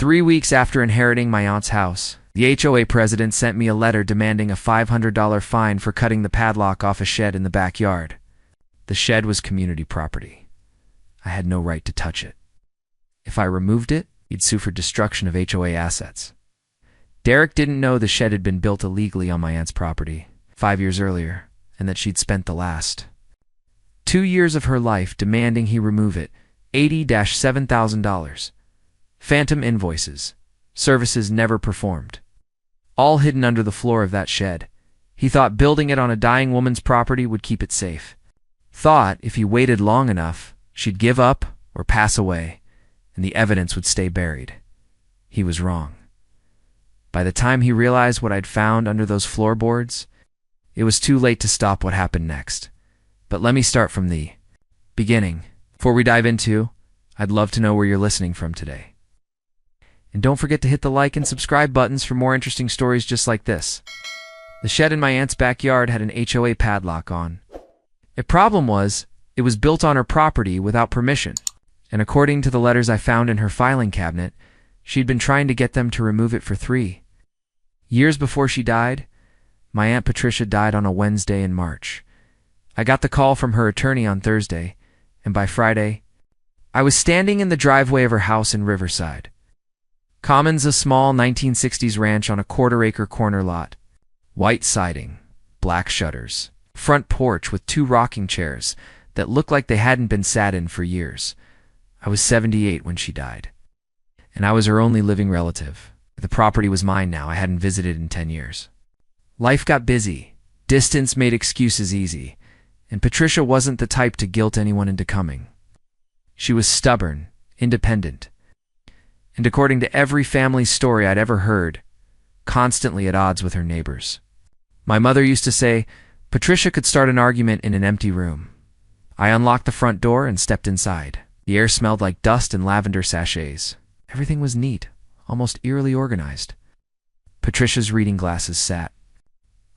3 weeks after inheriting my aunt's house, the HOA president sent me a letter demanding a $500 fine for cutting the padlock off a shed in the backyard. The shed was community property. I had no right to touch it. If I removed it, he'd sue for destruction of HOA assets. Derek didn't know the shed had been built illegally on my aunt's property 5 years earlier, and that she'd spent the last 2 years of her life demanding he remove it, $80,000-$7,000. Phantom invoices, services never performed, all hidden under the floor of that shed. He thought building it on a dying woman's property would keep it safe. Thought if he waited long enough, she'd give up or pass away, and the evidence would stay buried. He was wrong. By the time he realized what I'd found under those floorboards, it was too late to stop what happened next. But let me start from the beginning. Before we dive into, I'd love to know where you're listening from today. And don't forget to hit the like and subscribe buttons for more interesting stories just like this. The shed in my aunt's backyard had an HOA padlock on. The problem was, it was built on her property without permission, and according to the letters I found in her filing cabinet, she'd been trying to get them to remove it for 3 years before she died. My Aunt Patricia died on a Wednesday in March. I got the call from her attorney on Thursday, and by Friday, I was standing in the driveway of her house in Riverside. Commons, a small 1960s ranch on a quarter-acre corner lot. White siding, black shutters, front porch with 2 rocking chairs that looked like they hadn't been sat in for years. I was 78 when she died, and I was her only living relative. The property was mine now. I hadn't visited in 10 years. Life got busy. Distance made excuses easy, and Patricia wasn't the type to guilt anyone into coming. She was stubborn, independent, and according to every family story I'd ever heard, constantly at odds with her neighbors. My mother used to say, Patricia could start an argument in an empty room. I unlocked the front door and stepped inside. The air smelled like dust and lavender sachets. Everything was neat, almost eerily organized. Patricia's reading glasses sat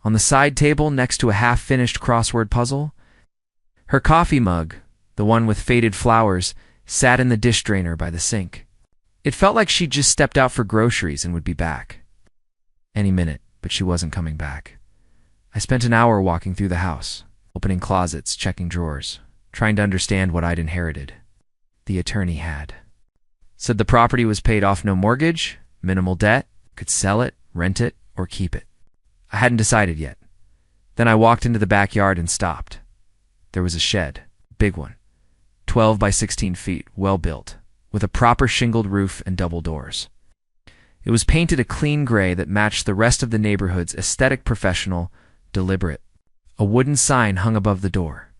on the side table next to a half-finished crossword puzzle. Her coffee mug, the one with faded flowers, sat in the dish drainer by the sink. It felt like she'd just stepped out for groceries and would be back any minute, but she wasn't coming back. I spent an hour walking through the house, opening closets, checking drawers, trying to understand what I'd inherited. The attorney had said the property was paid off, no mortgage, minimal debt, could sell it, rent it, or keep it. I hadn't decided yet. Then I walked into the backyard and stopped. There was a shed, big one, 12 by 16 feet, well built, with a proper shingled roof and double doors. It was painted a clean gray that matched the rest of the neighborhood's aesthetic, professional, deliberate. A wooden sign hung above the door.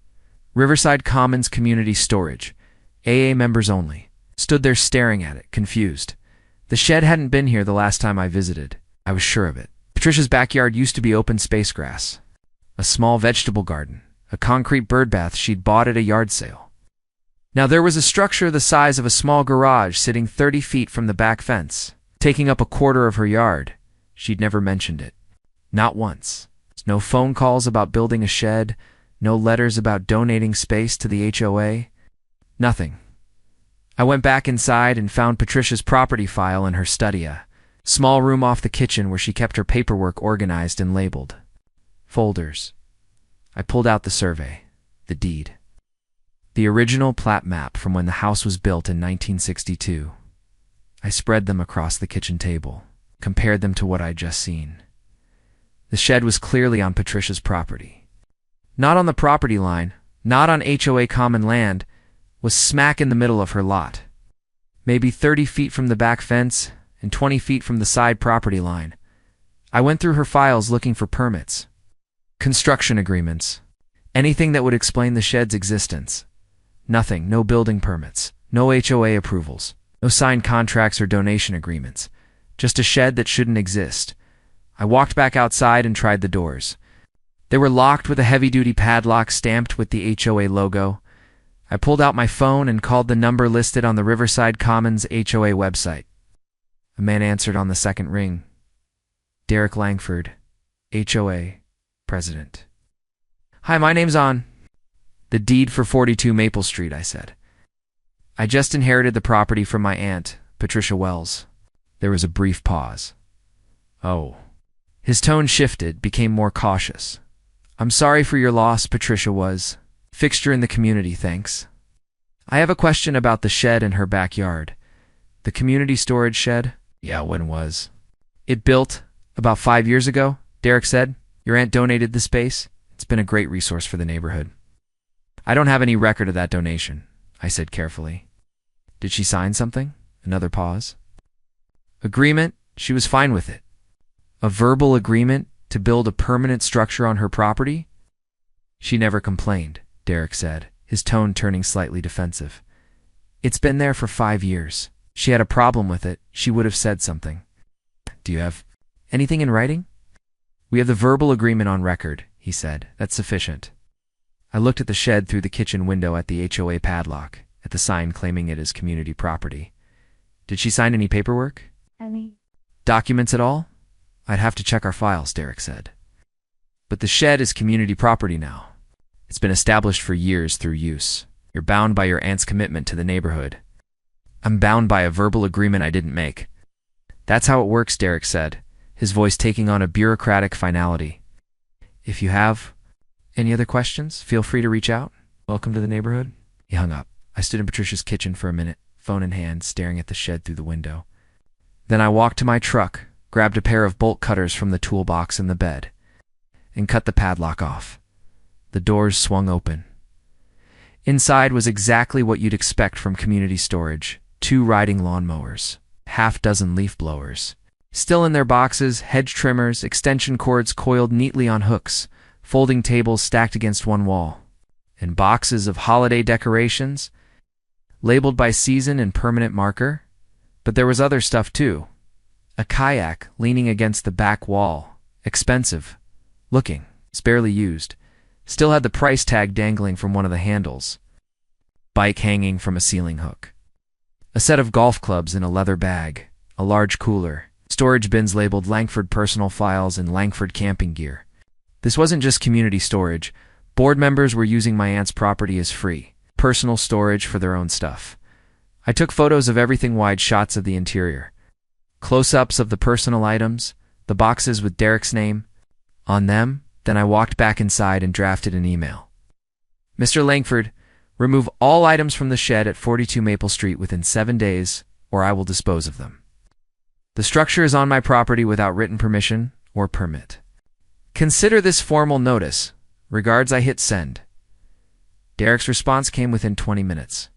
Riverside Commons Community Storage, AA members only. Stood there staring at it, confused. The shed hadn't been here the last time I visited. I was sure of it. Patricia's backyard used to be open space grass, a small vegetable garden, a concrete birdbath she'd bought at a yard sale. Now there was a structure the size of a small garage sitting 30 feet from the back fence, taking up a quarter of her yard. She'd never mentioned it. Not once. No phone calls about building a shed, no letters about donating space to the HOA. Nothing. I went back inside and found Patricia's property file in her study, a small room off the kitchen where she kept her paperwork organized and labeled. Folders. I pulled out the survey, the deed. The original plat map from when the house was built in 1962. I spread them across the kitchen table, compared them to what I'd just seen. The shed was clearly on Patricia's property. Not on the property line, not on HOA common land, was smack in the middle of her lot. Maybe 30 feet from the back fence and 20 feet from the side property line. I went through her files looking for permits, construction agreements, anything that would explain the shed's existence. Nothing, no building permits, no HOA approvals, no signed contracts or donation agreements, just a shed that shouldn't exist. I walked back outside and tried the doors. They were locked with a heavy-duty padlock stamped with the HOA logo. I pulled out my phone and called the number listed on the Riverside Commons HOA website. A man answered on the second ring. Derek Langford, HOA president. Hi, my name's on the deed for 42 Maple Street, I said. I just inherited the property from my aunt, Patricia Wells. There was a brief pause. Oh. His tone shifted, became more cautious. I'm sorry for your loss, Patricia was. Fixture in the community, thanks. I have a question about the shed in her backyard. The community storage shed? Yeah, when was? It built about 5 years ago, Derek said. Your aunt donated the space. It's been a great resource for the neighborhood. I don't have any record of that donation, I said carefully. Did she sign something? Another pause. Agreement? She was fine with it. A verbal agreement to build a permanent structure on her property? She never complained, Derek said, his tone turning slightly defensive. It's been there for 5 years. She had a problem with it. She would have said something. Do you have anything in writing? We have the verbal agreement on record, he said. That's sufficient. I looked at the shed through the kitchen window at the HOA padlock, at the sign claiming it as community property. Did she sign any paperwork? Any documents at all? I'd have to check our files, Derek said. But the shed is community property now. It's been established for years through use. You're bound by your aunt's commitment to the neighborhood. I'm bound by a verbal agreement I didn't make. That's how it works, Derek said, his voice taking on a bureaucratic finality. If you have any other questions, feel free to reach out. Welcome to the neighborhood. He hung up. I stood in Patricia's kitchen for a minute, phone in hand, staring at the shed through the window. Then I walked to my truck, grabbed a pair of bolt cutters from the toolbox in the bed, and cut the padlock off. The doors swung open. Inside was exactly what you'd expect from community storage: 2 riding lawnmowers, half-dozen leaf blowers. Still in their boxes, hedge trimmers, extension cords coiled neatly on hooks, folding tables stacked against one wall, and boxes of holiday decorations, labeled by season and permanent marker. But there was other stuff too. A kayak leaning against the back wall, expensive looking, barely used, still had the price tag dangling from one of the handles. Bike hanging from a ceiling hook. A set of golf clubs in a leather bag, a large cooler, storage bins labeled Langford personal files and Langford camping gear. This wasn't just community storage. Board members were using my aunt's property as free, personal storage for their own stuff. I took photos of everything, wide shots of the interior. Close-ups of the personal items, the boxes with Derek's name on them. Then I walked back inside and drafted an email. Mr. Langford, remove all items from the shed at 42 Maple Street within 7 days, or I will dispose of them. The structure is on my property without written permission or permit. Consider this formal notice. Regards. I hit send. Derek's response came within 20 minutes.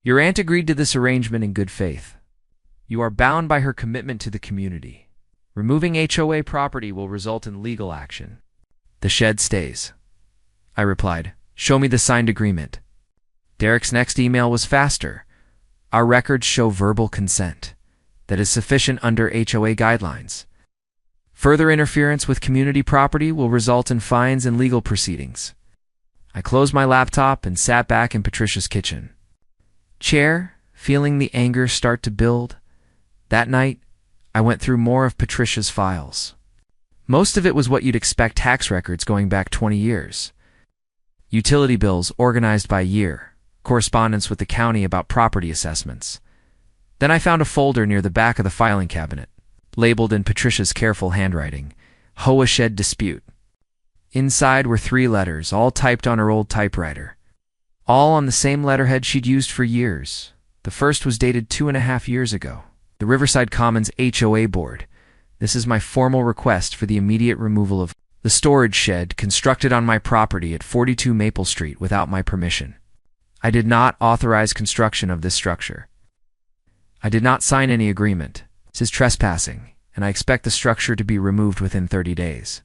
Your aunt agreed to this arrangement in good faith. You are bound by her commitment to the community. Removing HOA property will result in legal action. The shed stays. I replied, show me the signed agreement. Derek's next email was faster. Our records show verbal consent. That is sufficient under HOA guidelines. Further interference with community property will result in fines and legal proceedings. I closed my laptop and sat back in Patricia's kitchen chair, feeling the anger start to build. That night, I went through more of Patricia's files. Most of it was what you'd expect: tax records going back 20 years. Utility bills organized by year, correspondence with the county about property assessments. Then I found a folder near the back of the filing cabinet, labeled in Patricia's careful handwriting, HOA shed dispute. Inside were 3 letters, all typed on her old typewriter, all on the same letterhead she'd used for years. The first was dated 2.5 years ago. The Riverside Commons HOA Board. This is my formal request for the immediate removal of the storage shed constructed on my property at 42 Maple Street without my permission. I did not authorize construction of this structure. I did not sign any agreement. This is trespassing, and I expect the structure to be removed within 30 days.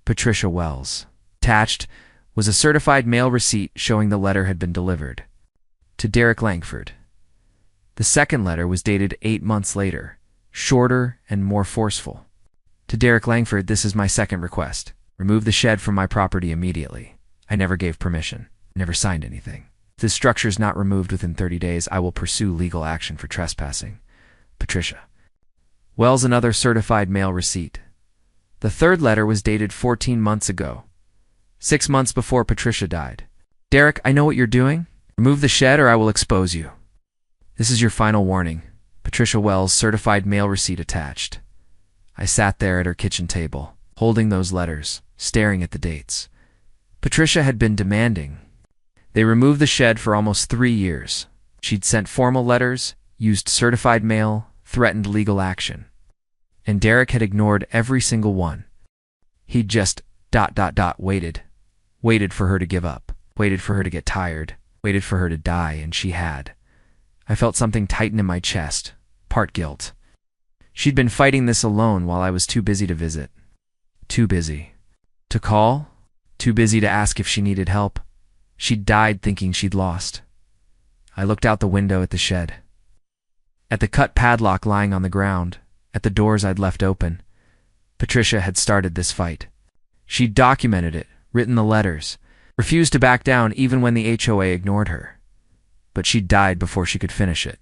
Patricia Wells. Attached was a certified mail receipt showing the letter had been delivered to Derek Langford. The second letter was dated 8 months later, shorter and more forceful. To Derek Langford, this is my second request. Remove the shed from my property immediately. I never gave permission, never signed anything. If this structure is not removed within 30 days, I will pursue legal action for trespassing. Patricia. Wells. Another certified mail receipt. The third letter was dated 14 months ago, 6 months before Patricia died. Derek, I know what you're doing. Remove the shed or I will expose you. This is your final warning. Patricia Wells' certified mail receipt attached. I sat there at her kitchen table, holding those letters, staring at the dates. Patricia had been demanding. They removed the shed for almost 3 years. She'd sent formal letters, used certified mail, threatened legal action. And Derek had ignored every single one. He'd just ... waited for her to give up, waited for her to get tired, waited for her to die, and she had. I felt something tighten in my chest, part guilt. She'd been fighting this alone while I was too busy to visit. Too busy to call, too busy to ask if she needed help. She'd died thinking she'd lost. I looked out the window at the shed, at the cut padlock lying on the ground, at the doors I'd left open. Patricia had started this fight. She'd documented it, written the letters, refused to back down even when the HOA ignored her. But she'd died before she could finish it.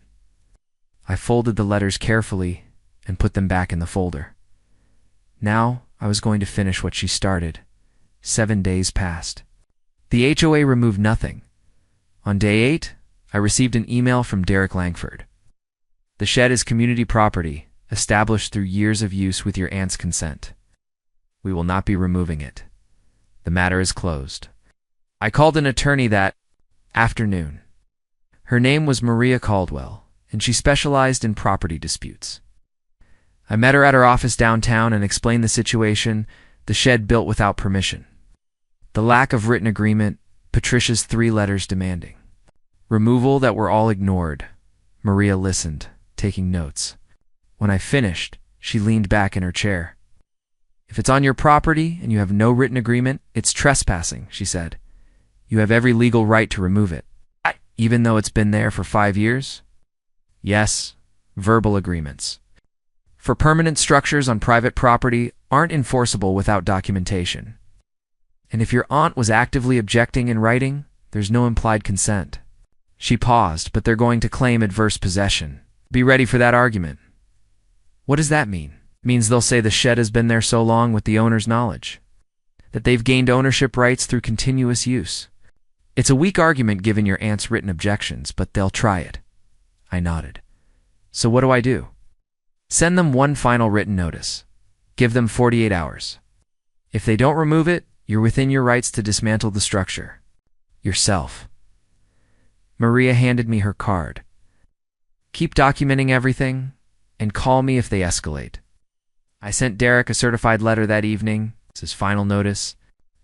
I folded the letters carefully and put them back in the folder. Now I was going to finish what she started. 7 days passed. The HOA removed nothing. On day 8, I received an email from Derek Langford. The shed is community property, established through years of use with your aunt's consent. We will not be removing it. The matter is closed. I called an attorney that afternoon. Her name was Maria Caldwell, and she specialized in property disputes. I met her at her office downtown and explained the situation, the shed built without permission. The lack of written agreement, Patricia's 3 letters demanding removal that were all ignored. Maria listened, taking notes. When I finished, she leaned back in her chair. If it's on your property and you have no written agreement, it's trespassing, she said. You have every legal right to remove it, even though it's been there for 5 years? Yes, verbal agreements for permanent structures on private property aren't enforceable without documentation. And if your aunt was actively objecting in writing, there's no implied consent. She paused, but they're going to claim adverse possession. Be ready for that argument. What does that mean? It means they'll say the shed has been there so long with the owner's knowledge, that they've gained ownership rights through continuous use. It's a weak argument given your aunt's written objections, but they'll try it. I nodded. So what do I do? Send them one final written notice. Give them 48 hours. If they don't remove it, you're within your rights to dismantle the structure. Yourself. Maria handed me her card. Keep documenting everything, and call me if they escalate. I sent Derek a certified letter that evening. It's his final notice.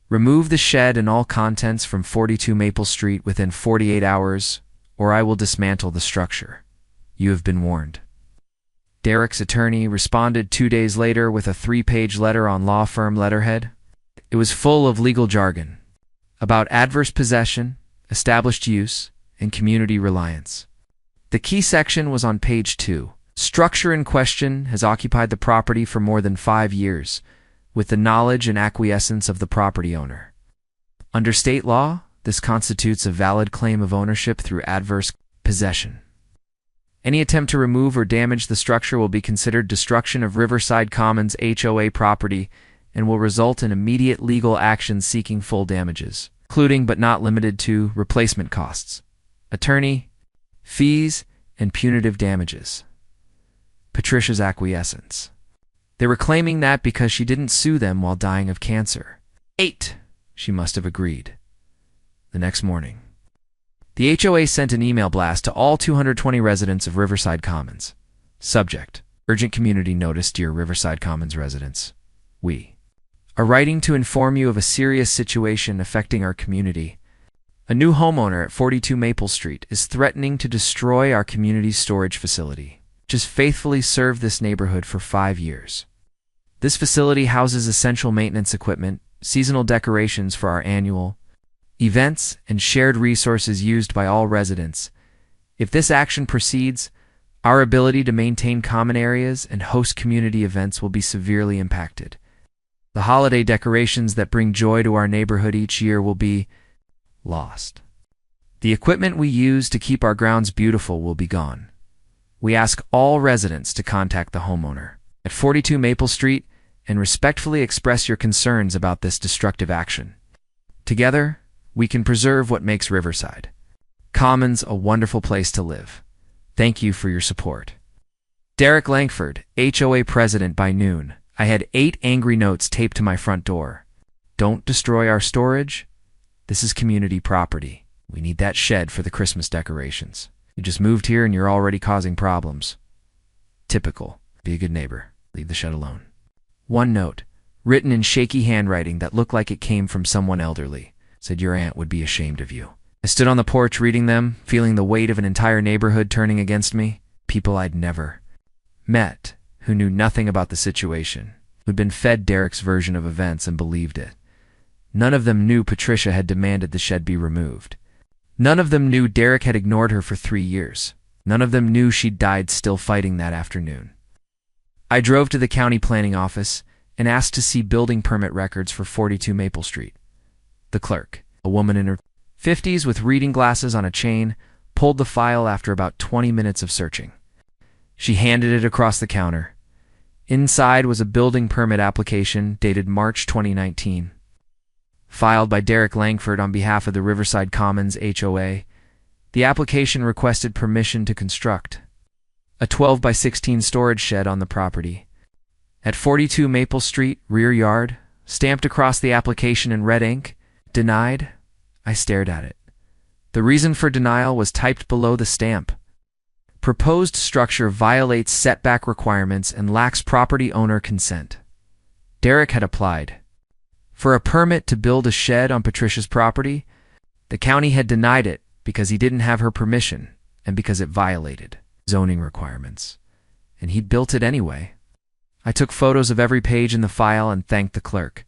Remove the shed and all contents from 42 Maple Street within 48 hours, or I will dismantle the structure. You have been warned. Derek's attorney responded 2 days later with a 3-page letter on law firm letterhead. It was full of legal jargon about adverse possession, established use, and community reliance. The key section was on page 2. Structure in question has occupied the property for more than 5 years, with the knowledge and acquiescence of the property owner. Under state law, this constitutes a valid claim of ownership through adverse possession. Any attempt to remove or damage the structure will be considered destruction of Riverside Commons HOA property and will result in immediate legal action seeking full damages, including but not limited to replacement costs, attorney, fees, and punitive damages. Patricia's acquiescence. They were claiming that because she didn't sue them while dying of cancer. 8, she must have agreed. The next morning, the HOA sent an email blast to all 220 residents of Riverside Commons. Subject: Urgent community notice, dear Riverside Commons residents. We are writing to inform you of a serious situation affecting our community. A new homeowner at 42 Maple Street is threatening to destroy our community's storage facility, which has faithfully served this neighborhood for 5 years. This facility houses essential maintenance equipment, seasonal decorations for our annual events, and shared resources used by all residents. If this action proceeds, our ability to maintain common areas and host community events will be severely impacted. The holiday decorations that bring joy to our neighborhood each year will be lost. The equipment we use to keep our grounds beautiful will be gone. We ask all residents to contact the homeowner at 42 Maple Street and respectfully express your concerns about this destructive action. Together, we can preserve what makes Riverside Commons a wonderful place to live. Thank you for your support. Derek Langford, HOA president by noon. I had 8 angry notes taped to my front door. Don't destroy our storage. This is community property. We need that shed for the Christmas decorations. You just moved here and you're already causing problems. Typical. Be a good neighbor. Leave the shed alone. One note, written in shaky handwriting that looked like it came from someone elderly, said your aunt would be ashamed of you. I stood on the porch reading them, feeling the weight of an entire neighborhood turning against me. People I'd never met, who knew nothing about the situation, who'd been fed Derek's version of events and believed it. None of them knew Patricia had demanded the shed be removed. None of them knew Derek had ignored her for 3 years. None of them knew she'd died still fighting that afternoon. I drove to the county planning office and asked to see building permit records for 42 Maple Street. The clerk, a woman in her 50s with reading glasses on a chain, pulled the file after about 20 minutes of searching. She handed it across the counter. Inside was a building permit application dated March 2019. Filed by Derek Langford on behalf of the Riverside Commons HOA, the application requested permission to construct a 12 by 16 storage shed on the property. At 42 Maple Street, rear yard, stamped across the application in red ink, denied. I stared at it. The reason for denial was typed below the stamp. Proposed structure violates setback requirements and lacks property owner consent. Derek had applied for a permit to build a shed on Patricia's property. The county had denied it because he didn't have her permission and because it violated zoning requirements. And he'd built it anyway. I took photos of every page in the file and thanked the clerk.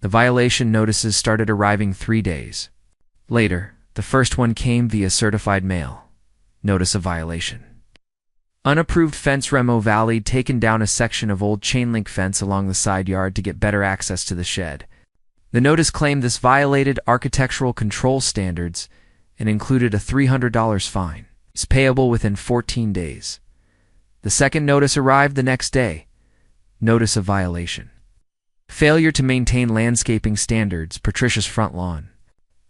The violation notices started arriving 3 days later. The first one came via certified mail. Notice of violation. Unapproved fence remo valley taken down a section of old chain-link fence along the side yard to get better access to the shed. The notice claimed this violated architectural control standards and included a $300 fine. It's payable within 14 days. The second notice arrived the next day. Notice of violation. Failure to maintain landscaping standards. Patricia's front lawn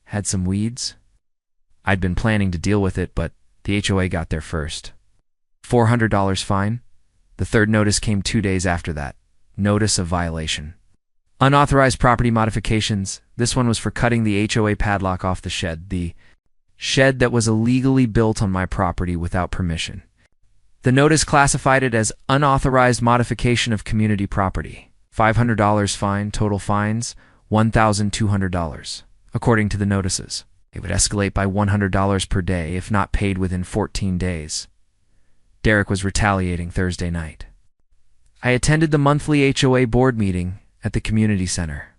had some weeds. I'd been planning to deal with it, but the HOA got there first. $400 fine. The third notice came 2 days after that. Notice of violation. Unauthorized property modifications. This one was for cutting the HOA padlock off the shed. The shed that was illegally built on my property without permission. The notice classified it as unauthorized modification of community property. $500 fine. Total fines, $1,200. According to the notices, it would escalate by $100 per day if not paid within 14 days. Derek was retaliating Thursday night. I attended the monthly HOA board meeting at the community center.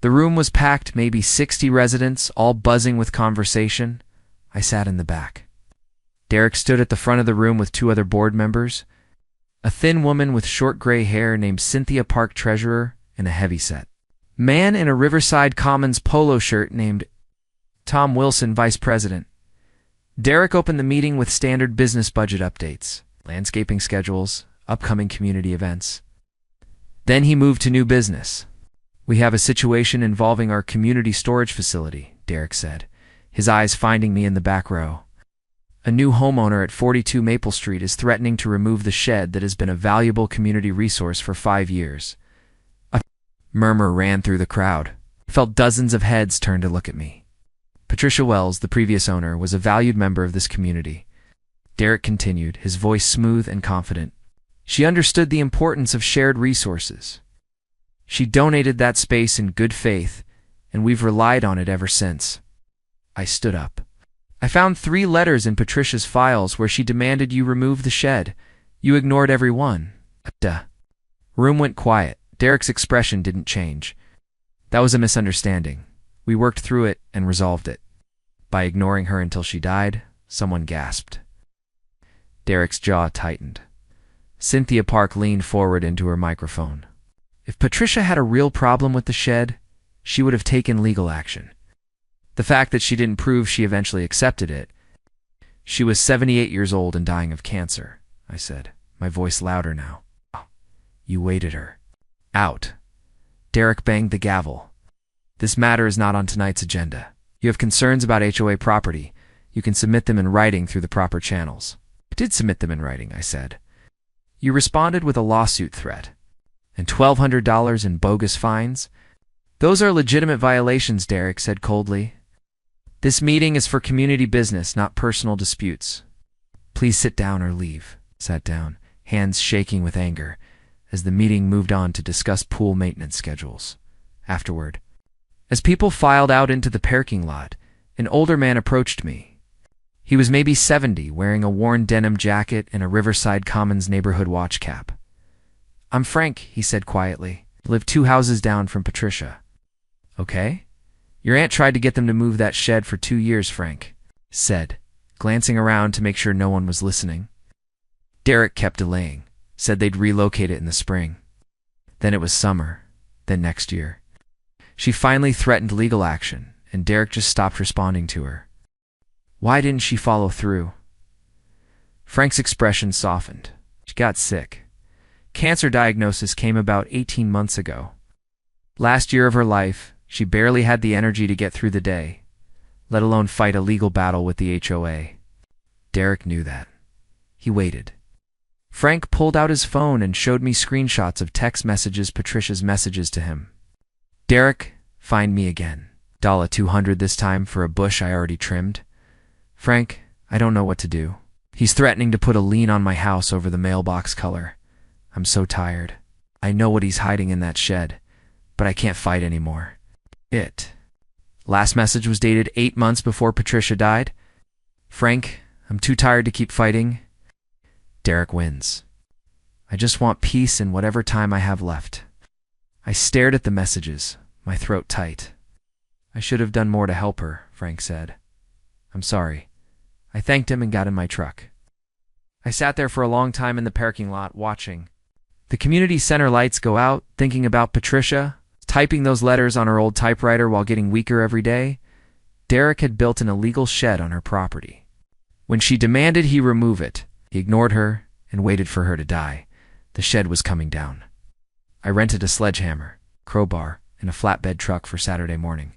The room was packed, maybe 60 residents, all buzzing with conversation. I sat in the back. Derek stood at the front of the room with 2 other board members, a thin woman with short gray hair named Cynthia Park, treasurer, and a heavyset man in a Riverside Commons polo shirt named Tom Wilson, vice president. Derek opened the meeting with standard business budget updates, landscaping schedules, upcoming community events. Then he moved to new business. We have a situation involving our community storage facility, Derek said, his eyes finding me in the back row. A new homeowner at 42 Maple Street is threatening to remove the shed that has been a valuable community resource for 5 years. A murmur ran through the crowd. I felt dozens of heads turn to look at me. Patricia Wells, the previous owner, was a valued member of this community. Derek continued, his voice smooth and confident. She understood the importance of shared resources. She donated that space in good faith, and we've relied on it ever since. I stood up. I found 3 letters in Patricia's files where she demanded you remove the shed. You ignored every one. Duh. Room went quiet. Derek's expression didn't change. That was a misunderstanding. We worked through it and resolved it. By ignoring her until she died, someone gasped. Derek's jaw tightened. Cynthia Park leaned forward into her microphone. If Patricia had a real problem with the shed, she would have taken legal action. The fact that she didn't prove she eventually accepted it. She was 78 years old and dying of cancer, I said, my voice louder now. You waited her out. Derek banged the gavel. This matter is not on tonight's agenda. You have concerns about HOA property. You can submit them in writing through the proper channels. I did submit them in writing, I said. You responded with a lawsuit threat. And $1,200 in bogus fines? Those are legitimate violations, Derek said coldly. This meeting is for community business, not personal disputes. Please sit down or leave. Sat down, hands shaking with anger, as the meeting moved on to discuss pool maintenance schedules. Afterward, as people filed out into the parking lot, an older man approached me. He was maybe 70, wearing a worn denim jacket and a Riverside Commons neighborhood watch cap. I'm Frank, he said quietly. Live 2 houses down from Patricia. Okay? Your aunt tried to get them to move that shed for 2 years, Frank said, glancing around to make sure no one was listening. Derek kept delaying, said they'd relocate it in the spring. Then it was summer, then next year. She finally threatened legal action, and Derek just stopped responding to her. Why didn't she follow through? Frank's expression softened. She got sick. Cancer diagnosis came about 18 months ago. Last year of her life, she barely had the energy to get through the day, let alone fight a legal battle with the HOA. Derek knew that. He waited. Frank pulled out his phone and showed me screenshots of text messages, Patricia's messages to him. Derek, find me again. $200 this time for a bush I already trimmed. Frank, I don't know what to do. He's threatening to put a lien on my house over the mailbox color. I'm so tired. I know what he's hiding in that shed, but I can't fight anymore. Last message was dated 8 months before Patricia died. Frank, I'm too tired to keep fighting. Derek wins. I just want peace in whatever time I have left. I stared at the messages, my throat tight. I should have done more to help her, Frank said. I'm sorry. I thanked him and got in my truck. I sat there for a long time in the parking lot, watching. The community center lights go out, thinking about Patricia, typing those letters on her old typewriter while getting weaker every day. Derek had built an illegal shed on her property. When she demanded he remove it, he ignored her and waited for her to die. The shed was coming down. I rented a sledgehammer, crowbar, and a flatbed truck for Saturday morning.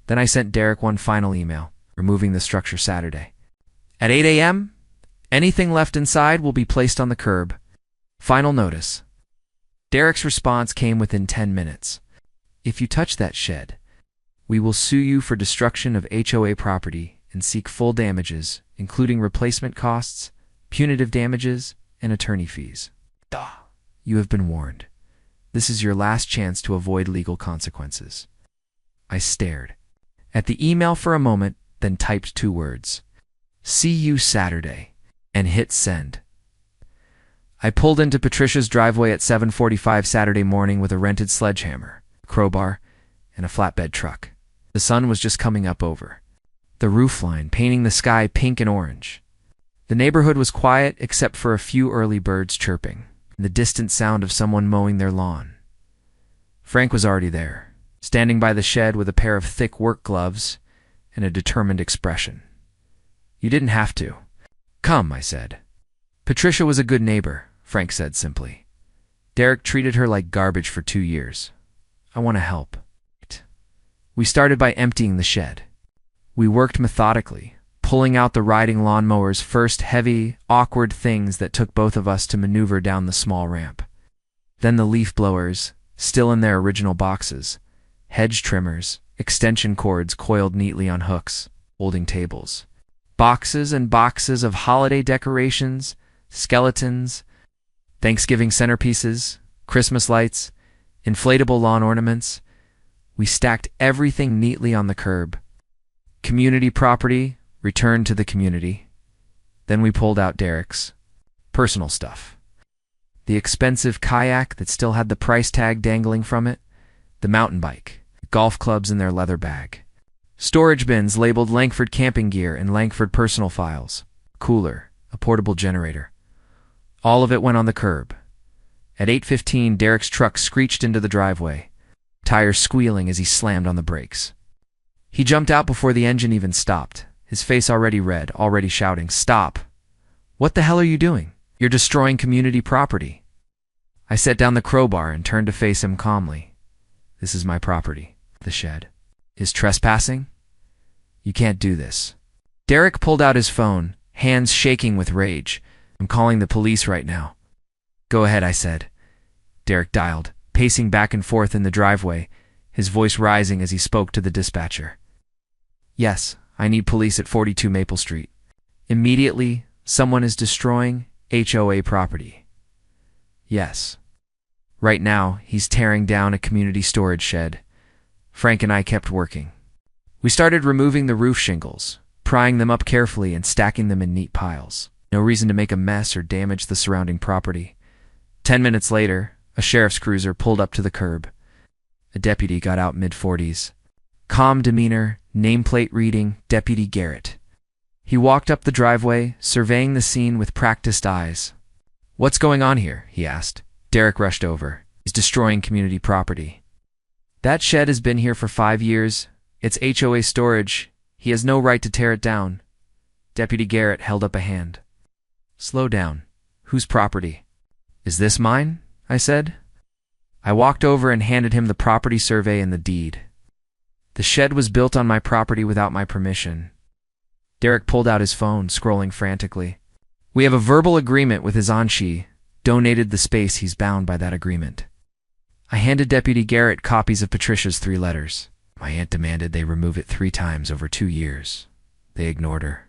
Then I sent Derek one final email, removing the structure Saturday. At 8 a.m., anything left inside will be placed on the curb. Final notice. Derek's response came within 10 minutes. If you touch that shed, we will sue you for destruction of HOA property and seek full damages, including replacement costs, punitive damages, and attorney fees. You have been warned. This is your last chance to avoid legal consequences. I stared at the email for a moment, then typed 2 words. See you Saturday, and hit send. I pulled into Patricia's driveway at 7:45 Saturday morning with a rented sledgehammer, crowbar, and a flatbed truck. The sun was just coming up over the roofline, painting the sky pink and orange. The neighborhood was quiet except for a few early birds chirping and the distant sound of someone mowing their lawn. Frank was already there, standing by the shed with a pair of thick work gloves and a determined expression. You didn't have to. Come, I said. Patricia was a good neighbor, Frank said simply. Derek treated her like garbage for 2 years. I want to help. We started by emptying the shed. We worked methodically, pulling out the riding lawnmower's first heavy, awkward things that took both of us to maneuver down the small ramp. Then the leaf blowers, still in their original boxes, hedge trimmers, extension cords coiled neatly on hooks, holding tables. Boxes and boxes of holiday decorations, skeletons, Thanksgiving centerpieces, Christmas lights, inflatable lawn ornaments. We stacked everything neatly on the curb. Community property, returned to the community. Then we pulled out Derek's personal stuff. The expensive kayak that still had the price tag dangling from it, the mountain bike, golf clubs in their leather bag, storage bins labeled Langford camping gear and Langford personal files, cooler, a portable generator. All of it went on the curb. At 8:15, Derek's truck screeched into the driveway, tires squealing as he slammed on the brakes. He jumped out before the engine even stopped, his face already red, already shouting, "Stop! What the hell are you doing? You're destroying community property." I set down the crowbar and turned to face him calmly. "This is my property, the shed. Is trespassing? You can't do this." Derek pulled out his phone, hands shaking with rage. "I'm calling the police right now." Go ahead, I said. Derek dialed, pacing back and forth in the driveway, his voice rising as he spoke to the dispatcher. Yes, I need police at 42 Maple Street. Immediately, someone is destroying HOA property. Yes. Right now, he's tearing down a community storage shed. Frank and I kept working. We started removing the roof shingles, prying them up carefully and stacking them in neat piles. No reason to make a mess or damage the surrounding property. 10 minutes later, a sheriff's cruiser pulled up to the curb. A deputy got out mid-40s. Calm demeanor, nameplate reading, Deputy Garrett. He walked up the driveway, surveying the scene with practiced eyes. What's going on here? He asked. Derek rushed over. He's destroying community property. That shed has been here for 5 years. It's HOA storage. He has no right to tear it down. Deputy Garrett held up a hand. Slow down. Whose property? Is this mine? I said. I walked over and handed him the property survey and the deed. The shed was built on my property without my permission. Derek pulled out his phone, scrolling frantically. We have a verbal agreement with his Anshi, donated the space he's bound by that agreement. I handed Deputy Garrett copies of Patricia's 3 letters. My aunt demanded they remove it 3 times over 2 years. They ignored her.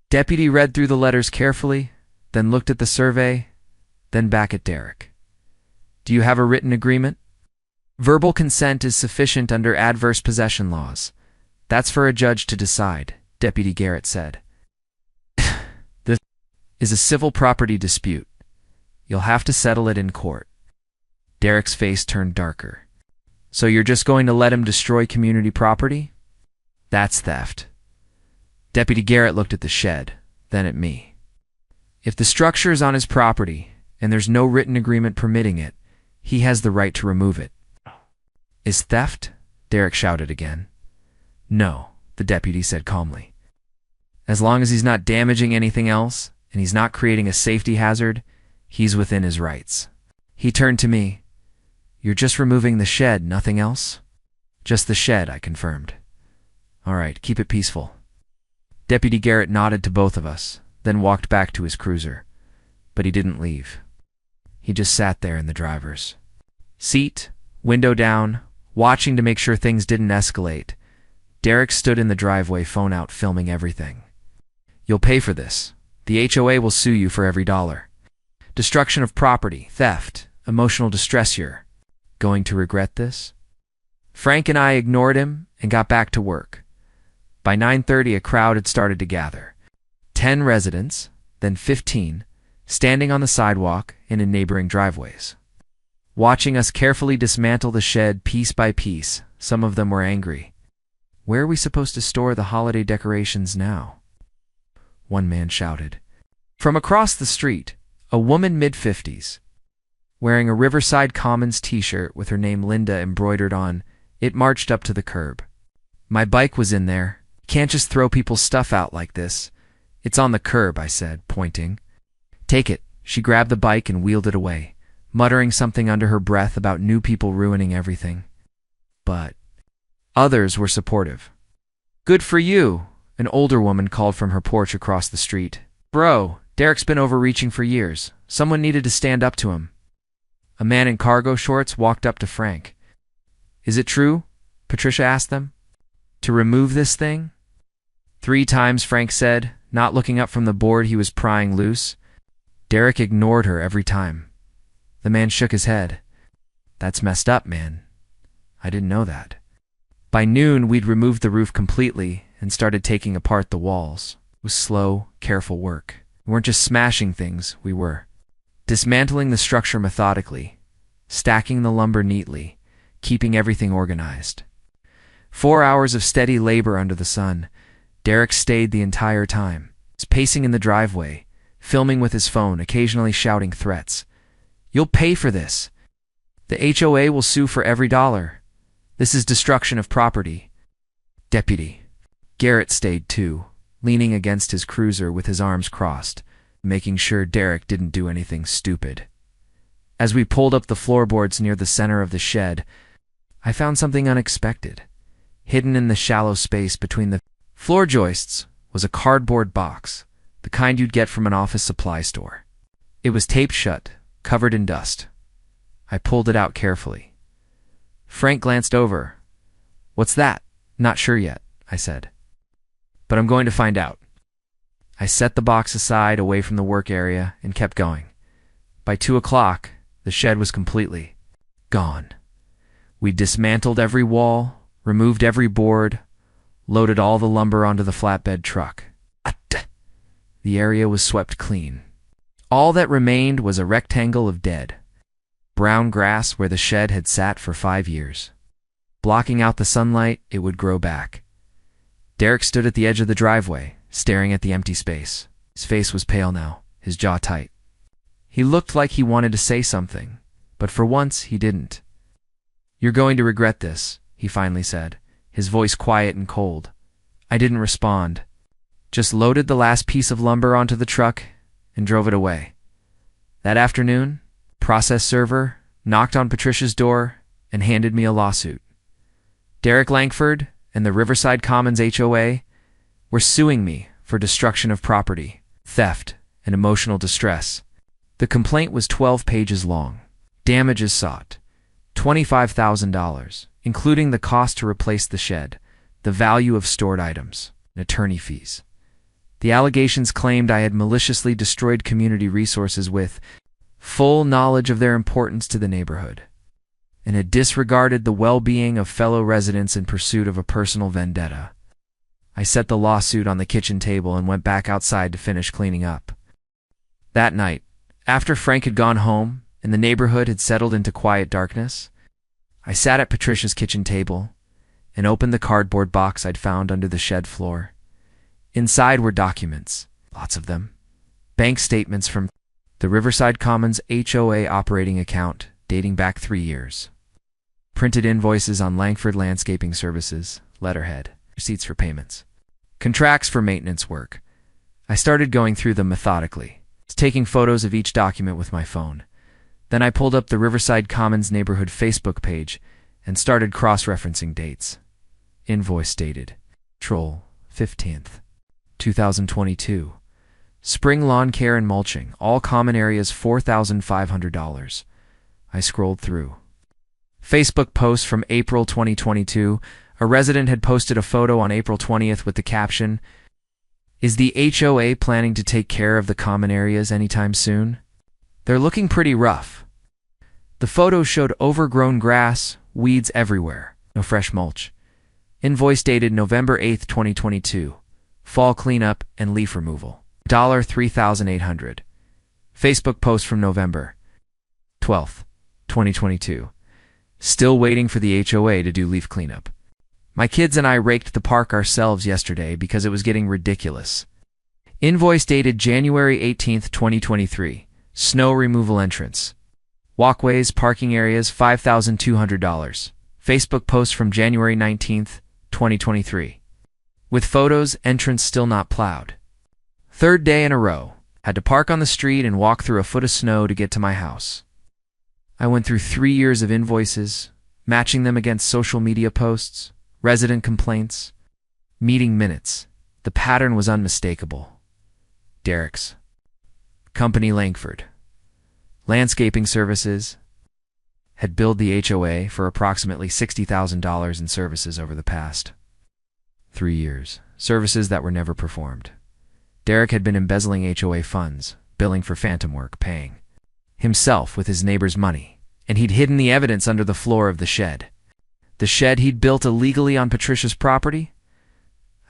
Deputy read through the letters carefully, then looked at the survey, then back at Derek. Do you have a written agreement? Verbal consent is sufficient under adverse possession laws. That's for a judge to decide, Deputy Garrett said. This is a civil property dispute. You'll have to settle it in court. Derek's face turned darker. So you're just going to let him destroy community property? That's theft. Deputy Garrett looked at the shed, then at me. If the structure is on his property, and there's no written agreement permitting it, he has the right to remove it. Is theft? Derek shouted again. No, the deputy said calmly. As long as he's not damaging anything else, and he's not creating a safety hazard, he's within his rights. He turned to me. You're just removing the shed, nothing else? Just the shed, I confirmed. All right, keep it peaceful. Deputy Garrett nodded to both of us, then walked back to his cruiser. But he didn't leave. He just sat there in the driver's seat, window down, watching to make sure things didn't escalate. Derek stood in the driveway, phone out, filming everything. You'll pay for this. The HOA will sue you for every dollar. Destruction of property, theft, emotional distress. You're going to regret this? Frank and I ignored him and got back to work. By 9:30, a crowd had started to gather. 10 residents, then 15, standing on the sidewalk and in neighboring driveways. Watching us carefully dismantle the shed piece by piece, some of them were angry. Where are we supposed to store the holiday decorations now? One man shouted. From across the street, a woman mid-50s, wearing a Riverside Commons t-shirt with her name Linda embroidered on it, marched up to the curb. My bike was in there. Can't just throw people's stuff out like this. It's on the curb, I said, pointing. Take it. She grabbed the bike and wheeled it away, muttering something under her breath about new people ruining everything. But others were supportive. Good for you, an older woman called from her porch across the street. Bro, Derek's been overreaching for years. Someone needed to stand up to him. A man in cargo shorts walked up to Frank. Is it true? Patricia asked them. To remove this thing? 3 times, Frank said, not looking up from the board he was prying loose. Derek ignored her every time. The man shook his head. That's messed up, man. I didn't know that. By noon, we'd removed the roof completely and started taking apart the walls. It was slow, careful work. We weren't just smashing things, we were dismantling the structure methodically, stacking the lumber neatly, keeping everything organized. 4 hours of steady labor under the sun. Derek stayed the entire time. He was pacing in the driveway, filming with his phone, occasionally shouting threats. You'll pay for this. The HOA will sue for every dollar. This is destruction of property. Deputy Garrett stayed too, leaning against his cruiser with his arms crossed, making sure Derek didn't do anything stupid. As we pulled up the floorboards near the center of the shed, I found something unexpected. Hidden in the shallow space between the floor joists was a cardboard box, the kind you'd get from an office supply store. It was taped shut, covered in dust. I pulled it out carefully. Frank glanced over. "What's that?" "Not sure yet," I said. "But I'm going to find out." I set the box aside away from the work area and kept going. By 2 o'clock, the shed was completely gone. We dismantled every wall, removed every board, loaded all the lumber onto the flatbed truck. The area was swept clean. All that remained was a rectangle of dead, brown grass where the shed had sat for 5 years. Blocking out the sunlight, it would grow back. Derek stood at the edge of the driveway, staring at the empty space. His face was pale now, his jaw tight. He looked like he wanted to say something, but for once he didn't. "You're going to regret this," he finally said, his voice quiet and cold. I didn't respond, just loaded the last piece of lumber onto the truck and drove it away. That afternoon, process server knocked on Patricia's door and handed me a lawsuit. Derek Langford and the Riverside Commons HOA were suing me for destruction of property, theft, and emotional distress. The complaint was 12 pages long. Damages sought: $25,000, including the cost to replace the shed, the value of stored items, and attorney fees. The allegations claimed I had maliciously destroyed community resources with full knowledge of their importance to the neighborhood, and had disregarded the well-being of fellow residents in pursuit of a personal vendetta. I set the lawsuit on the kitchen table and went back outside to finish cleaning up. That night, after Frank had gone home and the neighborhood had settled into quiet darkness, I sat at Patricia's kitchen table and opened the cardboard box I'd found under the shed floor. Inside were documents, lots of them, bank statements from the Riverside Commons HOA operating account dating back 3 years, printed invoices on Langford Landscaping Services, letterhead, receipts for payments, contracts for maintenance work. I started going through them methodically, taking photos of each document with my phone. Then I pulled up the Riverside Commons neighborhood Facebook page and started cross-referencing dates. Invoice dated April 15th, 2022. Spring lawn care and mulching, all common areas, $4,500. I scrolled through. Facebook post from April 2022. A resident had posted a photo on April 20th with the caption, "Is the HOA planning to take care of the common areas anytime soon? They're looking pretty rough." The photo showed overgrown grass, weeds everywhere, no fresh mulch. Invoice dated November 8th, 2022. Fall cleanup and leaf removal, $3,800. Facebook post from November 12th, 2022. Still waiting for the HOA to do leaf cleanup. My kids and I raked the park ourselves yesterday because it was getting ridiculous. Invoice dated January 18th, 2023. Snow removal entrance. Walkways, parking areas, $5,200. Facebook post from January 19th, 2023. With photos, entrance still not plowed. Third day in a row. Had to park on the street and walk through a foot of snow to get to my house. I went through 3 years of invoices, matching them against social media posts, resident complaints, meeting minutes. The pattern was unmistakable. Derek's company, Langford Landscaping Services, had billed the HOA for approximately $60,000 in services over the past 3 years, services that were never performed. Derek had been embezzling HOA funds, billing for phantom work, paying himself with his neighbor's money, and he'd hidden the evidence under the floor of the shed. The shed he'd built illegally on Patricia's property?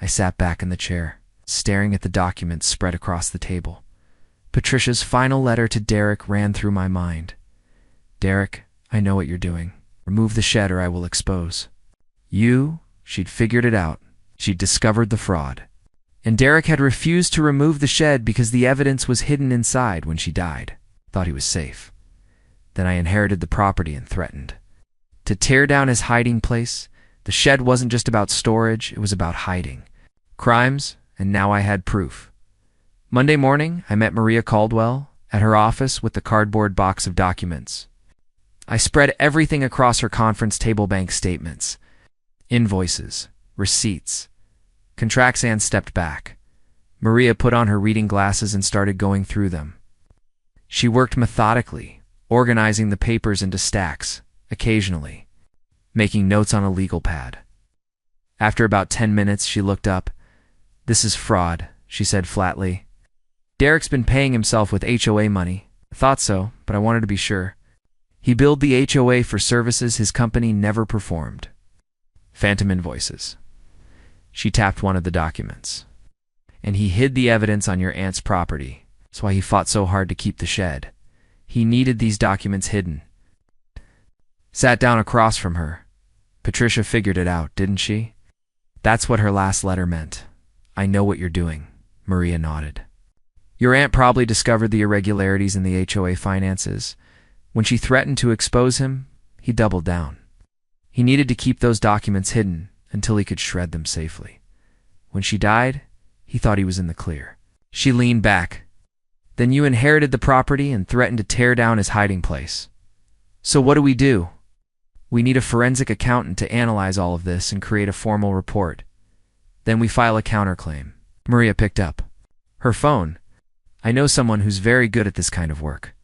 I sat back in the chair, staring at the documents spread across the table. Patricia's final letter to Derek ran through my mind. "Derek, I know what you're doing. Remove the shed or I will expose you." She'd figured it out. She'd discovered the fraud. And Derek had refused to remove the shed because the evidence was hidden inside when she died. Thought he was safe. Then I inherited the property and threatened to tear down his hiding place. The shed wasn't just about storage, it was about hiding crimes, and now I had proof. Monday morning, I met Maria Caldwell at her office with the cardboard box of documents. I spread everything across her conference table: bank statements, invoices, receipts, contracts, and stepped back. Maria put on her reading glasses and started going through them. She worked methodically, organizing the papers into stacks, occasionally making notes on a legal pad. After about 10 minutes, she looked up. "This is fraud," she said flatly. "Derek's been paying himself with HOA money." "I thought so, but I wanted to be sure." "He billed the HOA for services his company never performed." Phantom invoices. She tapped one of the documents. "And he hid the evidence on your aunt's property. That's why he fought so hard to keep the shed. He needed these documents hidden." Sat down across from her. "Patricia figured it out, didn't she?" "That's what her last letter meant. I know what you're doing." Maria nodded. "Your aunt probably discovered the irregularities in the HOA finances. When she threatened to expose him, he doubled down. He needed to keep those documents hidden until he could shred them safely. When she died, he thought he was in the clear." She leaned back. "Then you inherited the property and threatened to tear down his hiding place. So what do we do?" "We need a forensic accountant to analyze all of this and create a formal report. Then we file a counterclaim." Maria picked up her phone. "I know someone who's very good at this kind of work.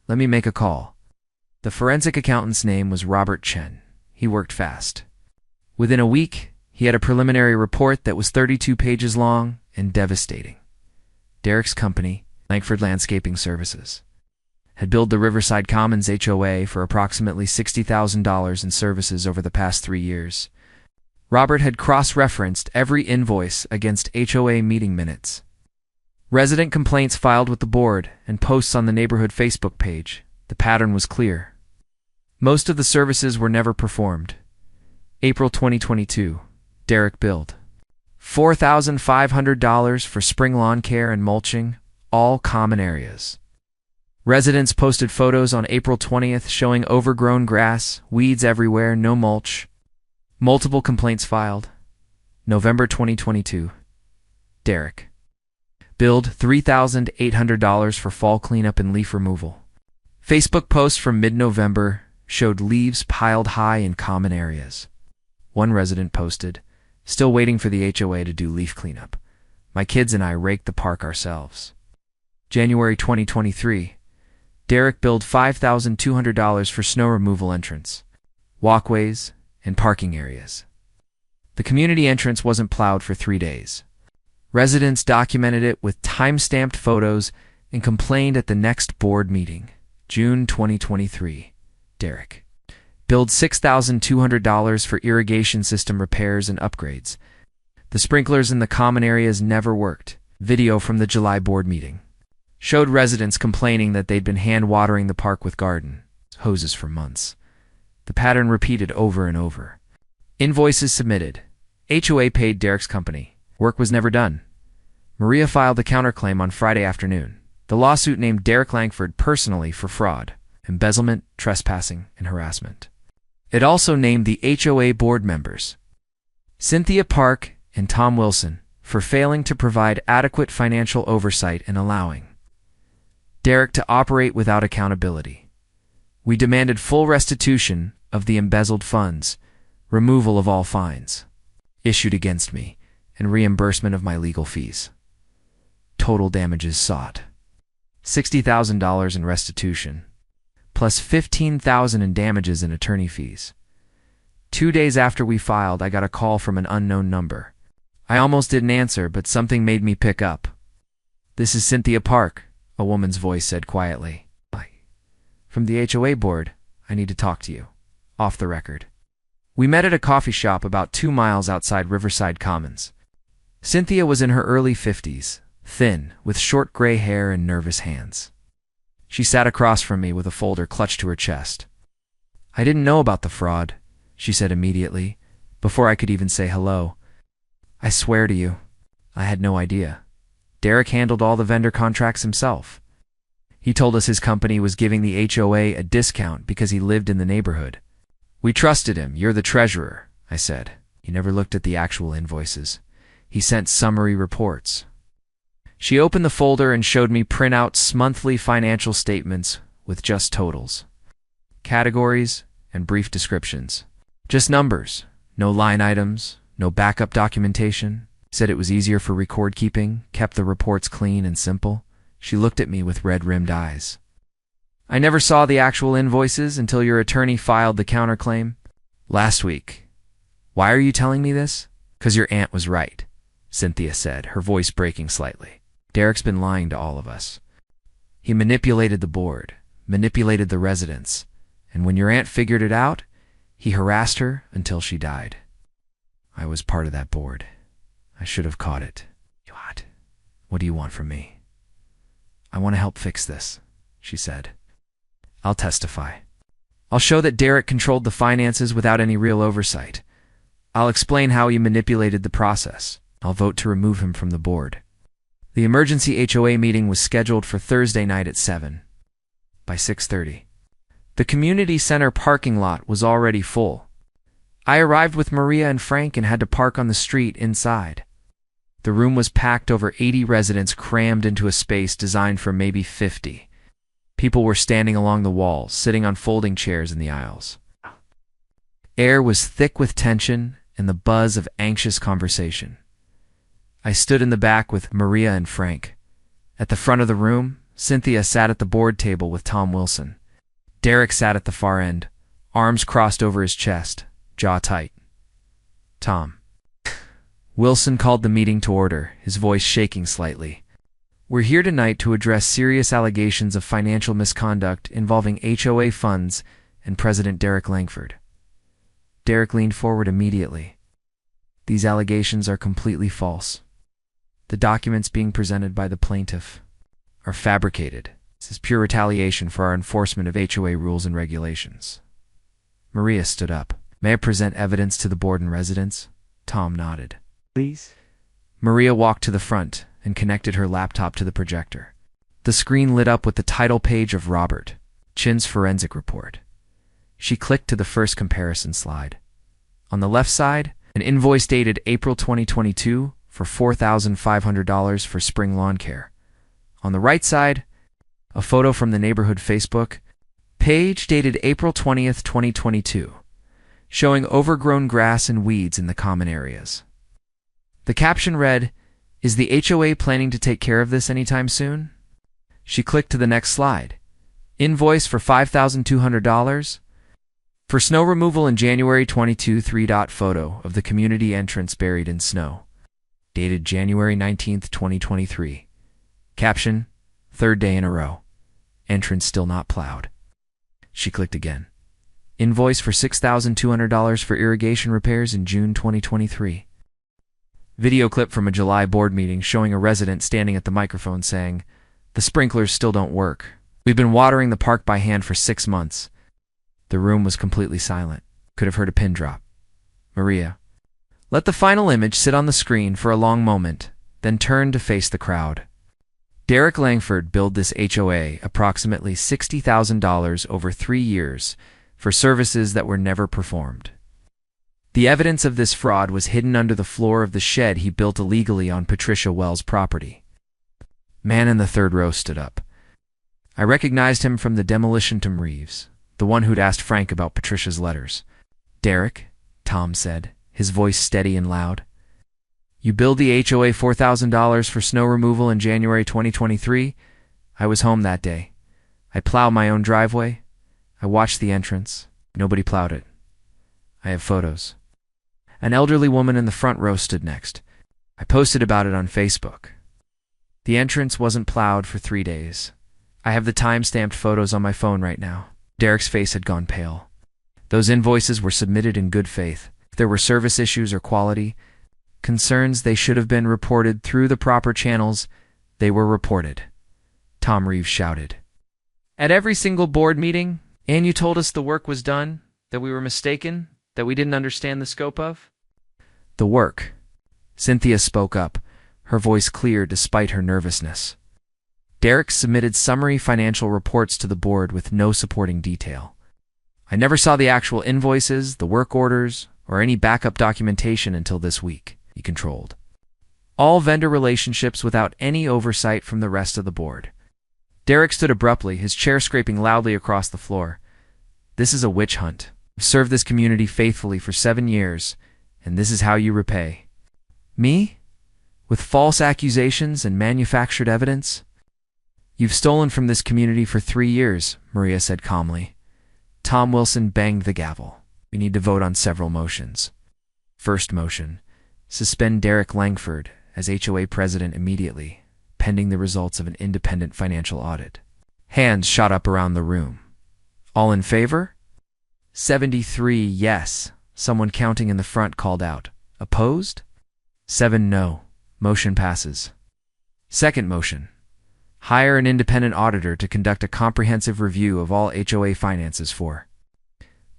Let me make a call." The forensic accountant's name was Robert Chen. He worked fast. Within a week, he had a preliminary report that was 32 pages long and devastating. Derek's company, Langford Landscaping Services, had billed the Riverside Commons HOA for approximately $60,000 in services over the past 3 years. Robert had cross-referenced every invoice against HOA meeting minutes, resident complaints filed with the board, and posts on the neighborhood Facebook page. The pattern was clear. Most of the services were never performed. April 2022, Derek billed $4,500 for spring lawn care and mulching, all common areas. Residents posted photos on April 20th showing overgrown grass, weeds everywhere, no mulch. Multiple complaints filed. November 2022, Derek billed $3,800 for fall cleanup and leaf removal. Facebook posts from mid-November showed leaves piled high in common areas. One resident posted, "Still waiting for the HOA to do leaf cleanup. My kids and I raked the park ourselves." January 2023, Derek billed $5,200 for snow removal entrance, walkways, and parking areas. The community entrance wasn't plowed for 3 days. Residents documented it with time-stamped photos and complained at the next board meeting. June 2023, Derek billed $6,200 for irrigation system repairs and upgrades. The sprinklers in the common areas never worked. Video from the July board meeting showed residents complaining that they'd been hand-watering the park with garden hoses for months. The pattern repeated over and over. Invoices submitted. HOA paid Derek's company. Work was never done. Maria filed a counterclaim on Friday afternoon. The lawsuit named Derek Langford personally for fraud, embezzlement, trespassing, and harassment. It also named the HOA board members, Cynthia Park and Tom Wilson, for failing to provide adequate financial oversight and allowing Derek to operate without accountability. We demanded full restitution of the embezzled funds, removal of all fines issued against me, and reimbursement of my legal fees. Total damages sought: $60,000 in restitution, plus $15,000 in damages and attorney fees. 2 days after we filed, I got a call from an unknown number. I almost didn't answer, but something made me pick up. "This is Cynthia Park," a woman's voice said quietly. "From the HOA board. I need to talk to you. Off the record." We met at a coffee shop about 2 miles outside Riverside Commons. Cynthia was in her early 50s, thin, with short gray hair and nervous hands. She sat across from me with a folder clutched to her chest. "I didn't know about the fraud," she said immediately, before I could even say hello. "I swear to you, I had no idea. Derek handled all the vendor contracts himself. He told us his company was giving the HOA a discount because he lived in the neighborhood. We trusted him. You're the treasurer," I said. He never looked at the actual invoices. He sent summary reports. She opened the folder and showed me printouts, monthly financial statements with just totals, categories, and brief descriptions. Just numbers, no line items, no backup documentation. Said it was easier for record keeping, kept the reports clean and simple. She looked at me with red-rimmed eyes. I never saw the actual invoices until your attorney filed the counterclaim last week. Why are you telling me this? 'Cause your aunt was right, Cynthia said, her voice breaking slightly. Derek's been lying to all of us. He manipulated the board, manipulated the residents, and when your aunt figured it out, he harassed her until she died. I was part of that board. I should have caught it. What do you want from me? I want to help fix this, she said. I'll testify. I'll show that Derek controlled the finances without any real oversight. I'll explain how he manipulated the process. I'll vote to remove him from the board. The emergency HOA meeting was scheduled for Thursday night at 7. By 6:30. The community center parking lot was already full. I arrived with Maria and Frank and had to park on the street inside. The room was packed, over 80 residents crammed into a space designed for maybe 50. People were standing along the walls, sitting on folding chairs in the aisles. Air was thick with tension and the buzz of anxious conversation. I stood in the back with Maria and Frank. At the front of the room, Cynthia sat at the board table with Tom Wilson. Derek sat at the far end, arms crossed over his chest, jaw tight. Tom. Wilson called the meeting to order, his voice shaking slightly. We're here tonight to address serious allegations of financial misconduct involving HOA funds and President Derek Langford. Derek leaned forward immediately. These allegations are completely false. The documents being presented by the plaintiff are fabricated. This is pure retaliation for our enforcement of HOA rules and regulations. Maria stood up. May I present evidence to the board and residents? Tom nodded. Please. Maria walked to the front and connected her laptop to the projector. The screen lit up with the title page of Robert Chin's forensic report. She clicked to the first comparison slide. On the left side, an invoice dated April 2022 for $4,500 for spring lawn care. On the right side, a photo from the neighborhood Facebook page dated April 20th, 2022, showing overgrown grass and weeds in the common areas. The caption read, "Is the HOA planning to take care of this anytime soon?" She clicked to the next slide. Invoice for $5,200 for snow removal in January 22. 3. Photo of the community entrance buried in snow. Dated January 19th, 2023. Caption, "Third day in a row. Entrance still not plowed." She clicked again. Invoice for $6,200 for irrigation repairs in June 2023. Video clip from a July board meeting showing a resident standing at the microphone saying, "The sprinklers still don't work. We've been watering the park by hand for 6 months." The room was completely silent. Could have heard a pin drop. Maria let the final image sit on the screen for a long moment, then turned to face the crowd. Derek Langford billed this HOA approximately $60,000 over 3 years for services that were never performed. The evidence of this fraud was hidden under the floor of the shed he built illegally on Patricia Wells' property. Man in the third row stood up. I recognized him from the demolition. Tom Reeves, the one who'd asked Frank about Patricia's letters. "Derek," Tom said, his voice steady and loud. "You billed the HOA $4,000 for snow removal in January 2023? I was home that day. I plow my own driveway. I watched the entrance. Nobody plowed it. I have photos." An elderly woman in the front row stood next. "I posted about it on Facebook. The entrance wasn't plowed for 3 days. I have the time-stamped photos on my phone right now." Derek's face had gone pale. Those invoices were submitted in good faith. If there were service issues or quality concerns, they should have been reported through the proper channels. They were reported. Tom Reeves shouted. "At every single board meeting, and you told us the work was done, that we were mistaken, that we didn't understand the scope of?" "The work." Cynthia spoke up, her voice clear despite her nervousness. Derek submitted summary financial reports to the board with no supporting detail. "I never saw the actual invoices, the work orders, or any backup documentation until this week," he controlled. "All vendor relationships without any oversight from the rest of the board." Derek stood abruptly, his chair scraping loudly across the floor. "This is a witch hunt. I've served this community faithfully for 7 years, and this is how you repay me? With false accusations and manufactured evidence?" You've stolen from this community for 3 years, Maria said calmly. Tom Wilson banged the gavel. We need to vote on several motions. First motion: suspend Derek Langford as HOA president immediately, pending the results of an independent financial audit. Hands shot up around the room. All in favor? 73 yes. Someone counting in the front called out. Opposed? 7 no. Motion passes. Second motion: hire an independent auditor to conduct a comprehensive review of all HOA finances for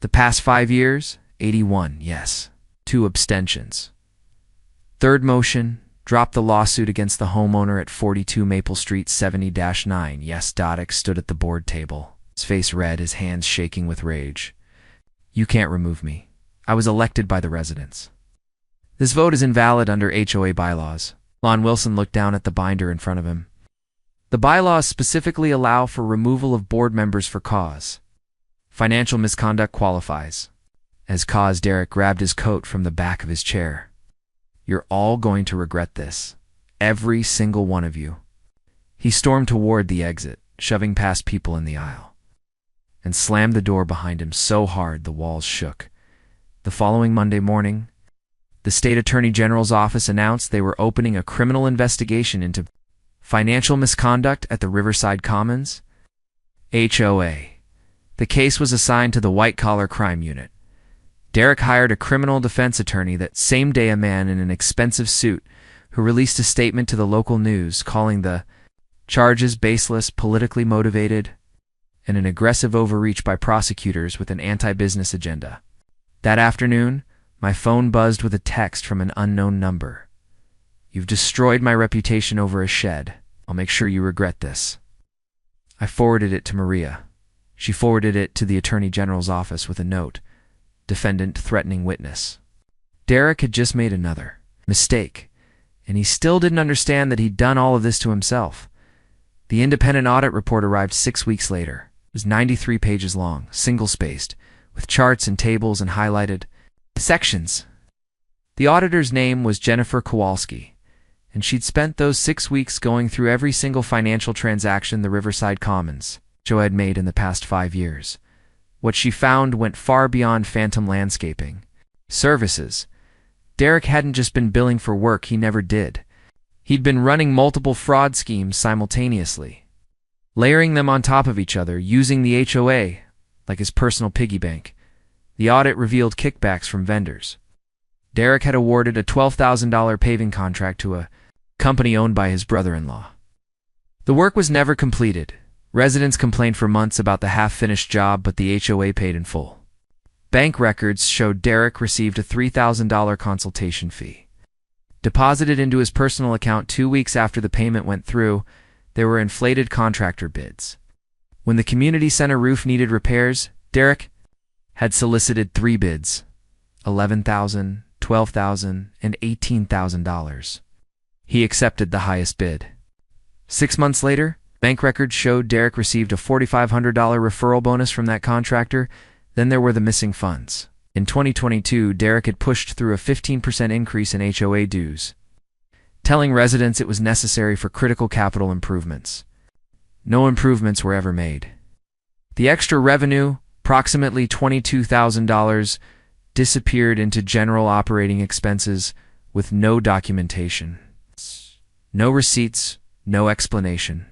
the past 5 years. 81 yes. 2 abstentions. Third motion: drop the lawsuit against the homeowner at 42 Maple Street 70-9. Yes. Doddick stood at the board table, his face red, his hands shaking with rage. You can't remove me. I was elected by the residents. This vote is invalid under HOA bylaws. Lon Wilson looked down at the binder in front of him. The bylaws specifically allow for removal of board members for cause. Financial misconduct qualifies. As cause, Derek grabbed his coat from the back of his chair. You're all going to regret this. Every single one of you. He stormed toward the exit, shoving past people in the aisle, and slammed the door behind him so hard the walls shook. The following Monday morning, the state attorney general's office announced they were opening a criminal investigation into financial misconduct at the Riverside Commons HOA. The case was assigned to the white-collar crime unit. Derek hired a criminal defense attorney that same day, a man in an expensive suit who released a statement to the local news calling the charges baseless, politically motivated, and an aggressive overreach by prosecutors with an anti-business agenda. That afternoon, my phone buzzed with a text from an unknown number. You've destroyed my reputation over a shed. I'll make sure you regret this. I forwarded it to Maria. She forwarded it to the Attorney General's office with a note. Defendant threatening witness. Derek had just made another mistake, and he still didn't understand that he'd done all of this to himself. The independent audit report arrived 6 weeks later. It was 93 pages long, single-spaced, with charts and tables and highlighted sections. The auditor's name was Jennifer Kowalski, and she'd spent those 6 weeks going through every single financial transaction the Riverside Commons HOA had made in the past 5 years. What she found went far beyond phantom landscaping services. Derek hadn't just been billing for work he never did. He'd been running multiple fraud schemes simultaneously, layering them on top of each other, using the HOA like his personal piggy bank. The audit revealed kickbacks from vendors. Derek had awarded a $12,000 paving contract to a company owned by his brother-in-law. The work was never completed. Residents complained for months about the half-finished job, but the HOA paid in full. Bank records showed Derek received a $3,000 consultation fee. Deposited into his personal account 2 weeks after the payment went through, there were inflated contractor bids. When the community center roof needed repairs, Derek had solicited 3 bids, $11,000, $12,000, and $18,000. He accepted the highest bid. 6 months later, bank records showed Derek received a $4,500 referral bonus from that contractor. Then there were the missing funds. In 2022, Derek had pushed through a 15% increase in HOA dues, telling residents it was necessary for critical capital improvements. No improvements were ever made. The extra revenue, approximately $22,000, disappeared into general operating expenses with no documentation. No receipts, no explanation.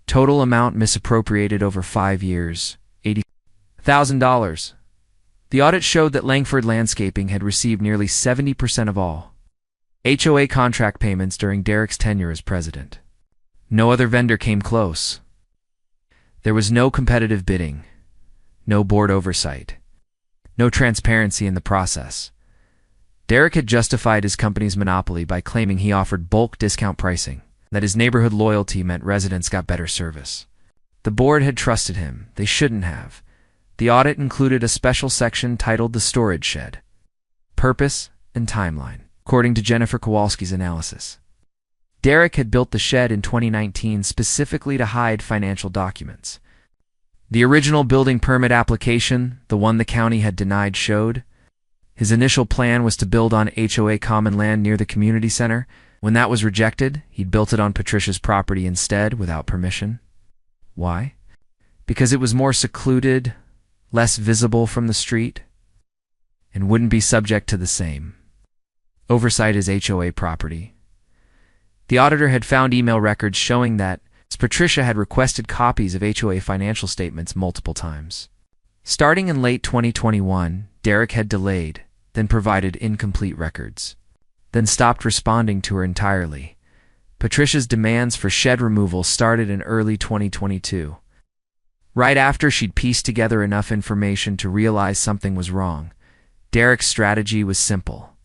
Total amount misappropriated over 5 years, $80,000. The audit showed that Langford Landscaping had received nearly 70% of all HOA contract payments during Derek's tenure as president. No other vendor came close. There was no competitive bidding, no board oversight, no transparency in the process. Derek had justified his company's monopoly by claiming he offered bulk discount pricing, that his neighborhood loyalty meant residents got better service. The board had trusted him. They shouldn't have. The audit included a special section titled The Storage Shed, Purpose and Timeline, according to Jennifer Kowalski's analysis. Derek had built the shed in 2019 specifically to hide financial documents. The original building permit application, the one the county had denied, showed his initial plan was to build on HOA common land near the community center, When that was rejected, he'd built it on Patricia's property instead without permission. Why? Because it was more secluded, less visible from the street, and wouldn't be subject to the same oversight as HOA property. The auditor had found email records showing that Patricia had requested copies of HOA financial statements multiple times. Starting in late 2021, Derek had delayed, then provided incomplete records, then stopped responding to her entirely. Patricia's demands for shed removal started in early 2022. Right after she'd pieced together enough information to realize something was wrong, Derek's strategy was simple.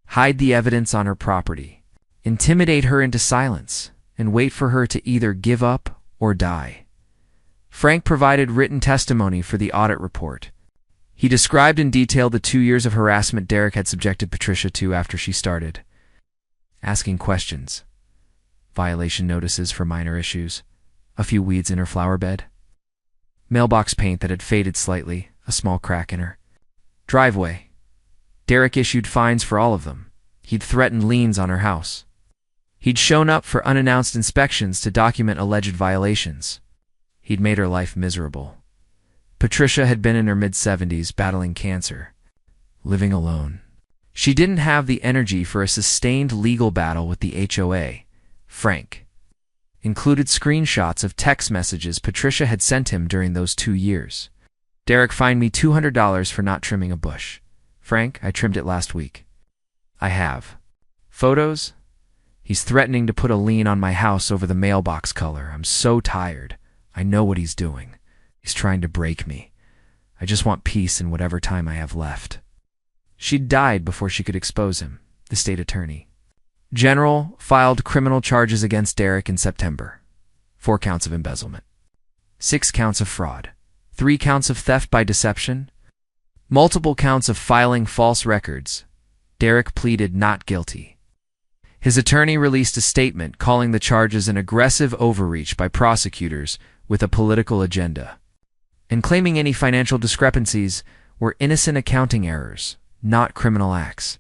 Hide the evidence on her property, intimidate her into silence, and wait for her to either give up or die. Frank provided written testimony for the audit report. He described in detail the 2 years of harassment Derek had subjected Patricia to after she started asking questions, violation notices for minor issues, a few weeds in her flower bed, mailbox paint that had faded slightly, a small crack in her driveway. Derek issued fines for all of them. He'd threatened liens on her house. He'd shown up for unannounced inspections to document alleged violations. He'd made her life miserable. Patricia had been in her mid-70s battling cancer, living alone. She didn't have the energy for a sustained legal battle with the HOA. Frank included screenshots of text messages Patricia had sent him during those 2 years. Derek fined me $200 for not trimming a bush. Frank, I trimmed it last week. I have. Photos? He's threatening to put a lien on my house over the mailbox color. I'm so tired. I know what he's doing. He's trying to break me. I just want peace in whatever time I have left. She'd died before she could expose him, the state attorney. General filed criminal charges against Derek in September. 4 counts of embezzlement, 6 counts of fraud, 3 counts of theft by deception, multiple counts of filing false records. Derek pleaded not guilty. His attorney released a statement calling the charges an aggressive overreach by prosecutors with a political agenda, and claiming any financial discrepancies were innocent accounting errors, not criminal acts.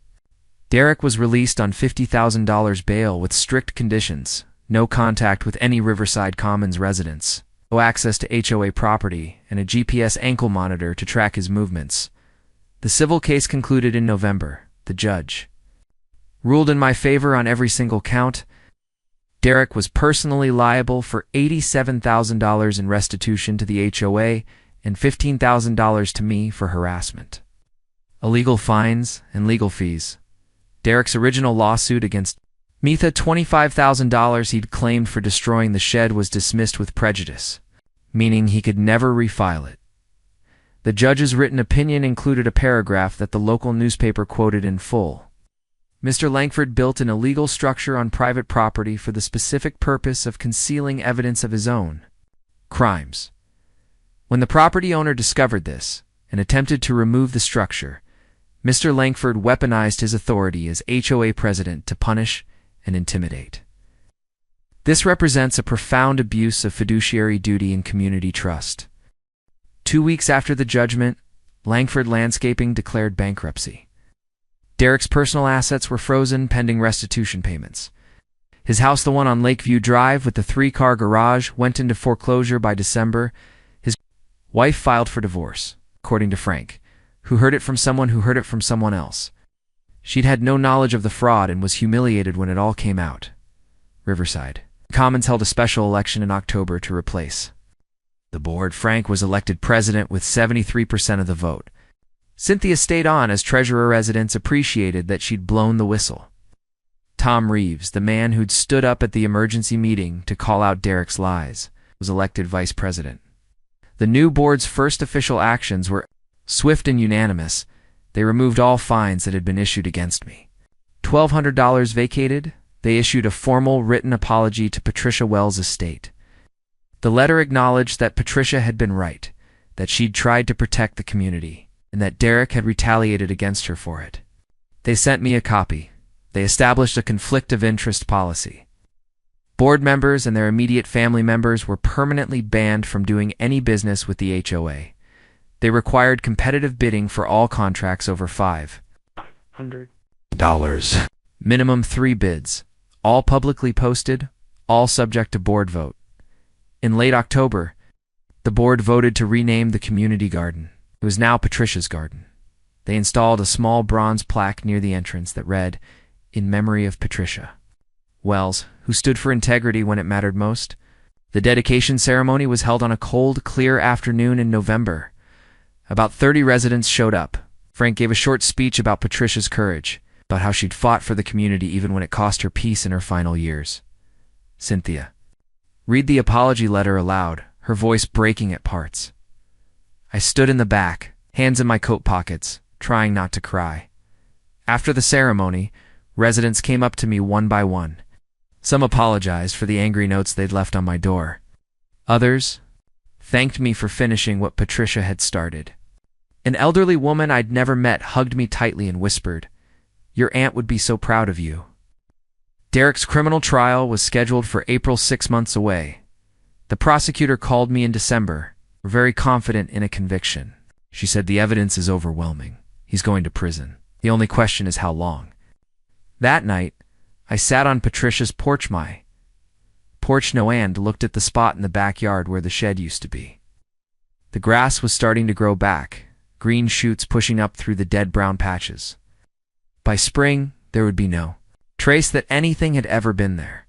Derek was released on $50,000 bail with strict conditions: no contact with any Riverside Commons residents, no access to HOA property, and a GPS ankle monitor to track his movements. The civil case concluded in November. The judge ruled in my favor on every single count. Derek was personally liable for $87,000 in restitution to the HOA and $15,000 to me for harassment, illegal fines, and legal fees. Derek's original lawsuit against Mitha, $25,000 he'd claimed for destroying the shed, was dismissed with prejudice, meaning he could never refile it. The judge's written opinion included a paragraph that the local newspaper quoted in full. Mr. Langford built an illegal structure on private property for the specific purpose of concealing evidence of his own crimes. When the property owner discovered this and attempted to remove the structure, Mr. Langford weaponized his authority as HOA president to punish and intimidate. This represents a profound abuse of fiduciary duty and community trust. 2 weeks after the judgment, Langford Landscaping declared bankruptcy. Derek's personal assets were frozen pending restitution payments. His house, the one on Lakeview Drive with the 3-car garage, went into foreclosure by December. His wife filed for divorce, according to Frank, who heard it from someone who heard it from someone else. She'd had no knowledge of the fraud and was humiliated when it all came out. Riverside Commons held a special election in October to replace the board. Frank was elected president with 73% of the vote. Cynthia stayed on as treasurer. Residents appreciated that she'd blown the whistle. Tom Reeves, the man who'd stood up at the emergency meeting to call out Derek's lies, was elected vice president. The new board's first official actions were swift and unanimous. They removed all fines that had been issued against me. $1,200 vacated. They issued a formal written apology to Patricia Wells' estate. The letter acknowledged that Patricia had been right, that she'd tried to protect the community, and that Derek had retaliated against her for it. They sent me a copy. They established a conflict of interest policy. Board members and their immediate family members were permanently banned from doing any business with the HOA. They required competitive bidding for all contracts over $500. Minimum 3 bids. all publicly posted, all subject to board vote. In late October, the board voted to rename the community garden. It was now Patricia's garden. They installed a small bronze plaque near the entrance that read, "In memory of Patricia Wells, who stood for integrity when it mattered most." The dedication ceremony was held on a cold, clear afternoon in November. About 30 residents showed up. Frank gave a short speech about Patricia's courage, about how she'd fought for the community even when it cost her peace in her final years. Cynthia read the apology letter aloud, her voice breaking at parts. I stood in the back, hands in my coat pockets, trying not to cry. After the ceremony, residents came up to me one by one. Some apologized for the angry notes they'd left on my door. Others thanked me for finishing what Patricia had started. An elderly woman I'd never met hugged me tightly and whispered, "Your aunt would be so proud of you." Derek's criminal trial was scheduled for April, 6 months away. The prosecutor called me in December, very confident in a conviction. She said, "The evidence is overwhelming. He's going to prison. The only question is how long." That night, I sat on Patricia's porch and looked at the spot in the backyard where the shed used to be. The grass was starting to grow back, green shoots pushing up through the dead brown patches. By spring, there would be no trace that anything had ever been there.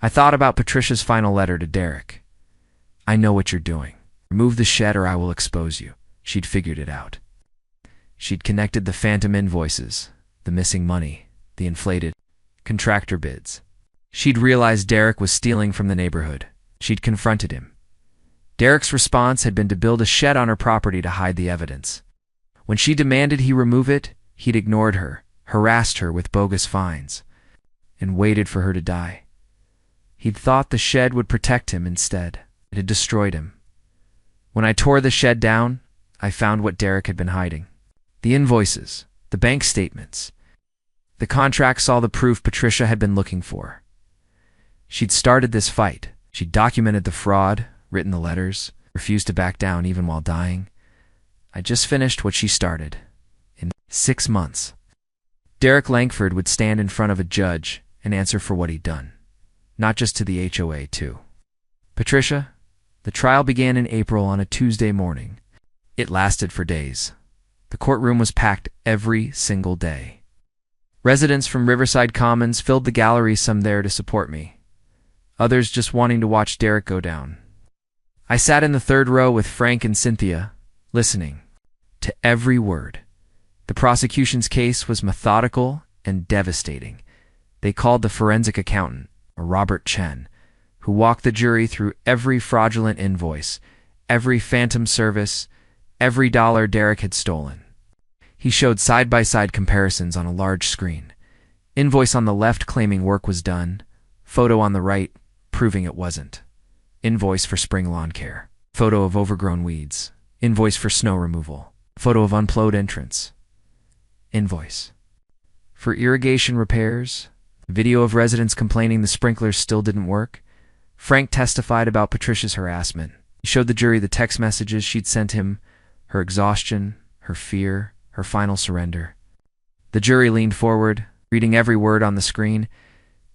I thought about Patricia's final letter to Derek. "I know what you're doing. Remove the shed or I will expose you." She'd figured it out. She'd connected the phantom invoices, the missing money, the inflated contractor bids. She'd realized Derek was stealing from the neighborhood. She'd confronted him. Derek's response had been to build a shed on her property to hide the evidence. When she demanded he remove it, he'd ignored her, harassed her with bogus fines, and waited for her to die. He'd thought the shed would protect him instead. It had destroyed him. When I tore the shed down, I found what Derek had been hiding. The invoices, the bank statements. The contract saw the proof Patricia had been looking for. She'd started this fight. She'd documented the fraud, written the letters, refused to back down even while dying. I just finished what she started. In 6 months, Derek Langford would stand in front of a judge and answer for what he'd done. Not just to the HOA, too. Patricia, the trial began in April on a Tuesday morning. It lasted for days. The courtroom was packed every single day. Residents from Riverside Commons filled the gallery, some there to support me, others just wanting to watch Derek go down. I sat in the third row with Frank and Cynthia, listening to every word. The prosecution's case was methodical and devastating. They called the forensic accountant, Robert Chen, who walked the jury through every fraudulent invoice, every phantom service, every dollar Derek had stolen. He showed side-by-side comparisons on a large screen. Invoice on the left claiming work was done, photo on the right proving it wasn't. Invoice for spring lawn care, photo of overgrown weeds. Invoice for snow removal, photo of unplowed entrance. Invoice for irrigation repairs, video of residents complaining the sprinklers still didn't work. Frank testified about Patricia's harassment. He showed the jury the text messages she'd sent him, her exhaustion, her fear, her final surrender. The jury leaned forward, reading every word on the screen.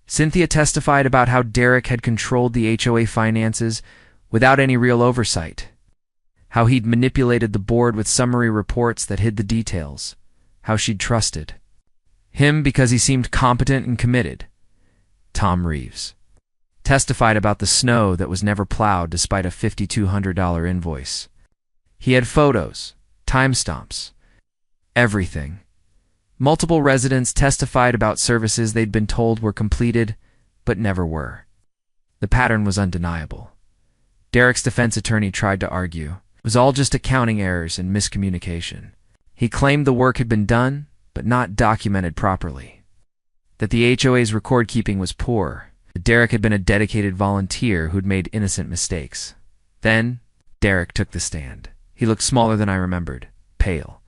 Cynthia testified about how Derek had controlled the HOA finances without any real oversight, how he'd manipulated the board with summary reports that hid the details, how she'd trusted him because he seemed competent and committed. Tom Reeves testified about the snow that was never plowed despite a $5,200 invoice. He had photos, timestamps, everything. Multiple residents testified about services they'd been told were completed, but never were. The pattern was undeniable. Derek's defense attorney tried to argue it was all just accounting errors and miscommunication. He claimed the work had been done, but not documented properly. That the HOA's record-keeping was poor. That Derek had been a dedicated volunteer who'd made innocent mistakes. Then, Derek took the stand. He looked smaller than I remembered, pale,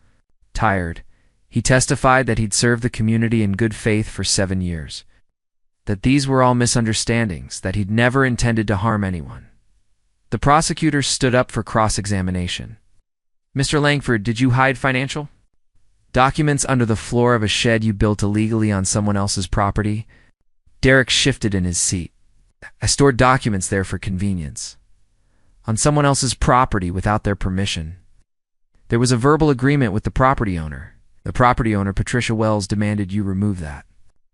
tired. He testified that he'd served the community in good faith for 7 years. That these were all misunderstandings, that he'd never intended to harm anyone. The prosecutor stood up for cross-examination. "Mr. Langford, did you hide financial documents under the floor of a shed you built illegally on someone else's property?" Derek shifted in his seat. I stored documents there for convenience. On someone else's property without their permission. There was a verbal agreement with the property owner. The property owner, Patricia Wells, demanded you remove that.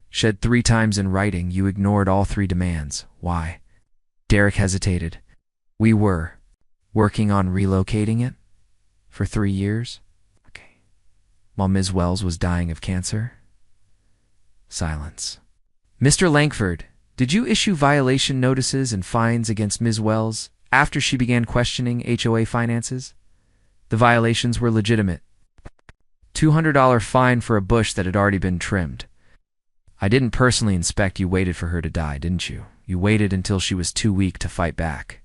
Shed 3 times in writing, you ignored all 3 demands. Why? Derek hesitated. We were working on relocating it for 3 years. Okay. While Ms. Wells was dying of cancer. Silence. Mr. Langford, did you issue violation notices and fines against Ms. Wells after she began questioning HOA finances? The violations were legitimate. $200 fine for a bush that had already been trimmed. I didn't personally inspect. You waited for her to die, didn't you? You waited until she was too weak to fight back.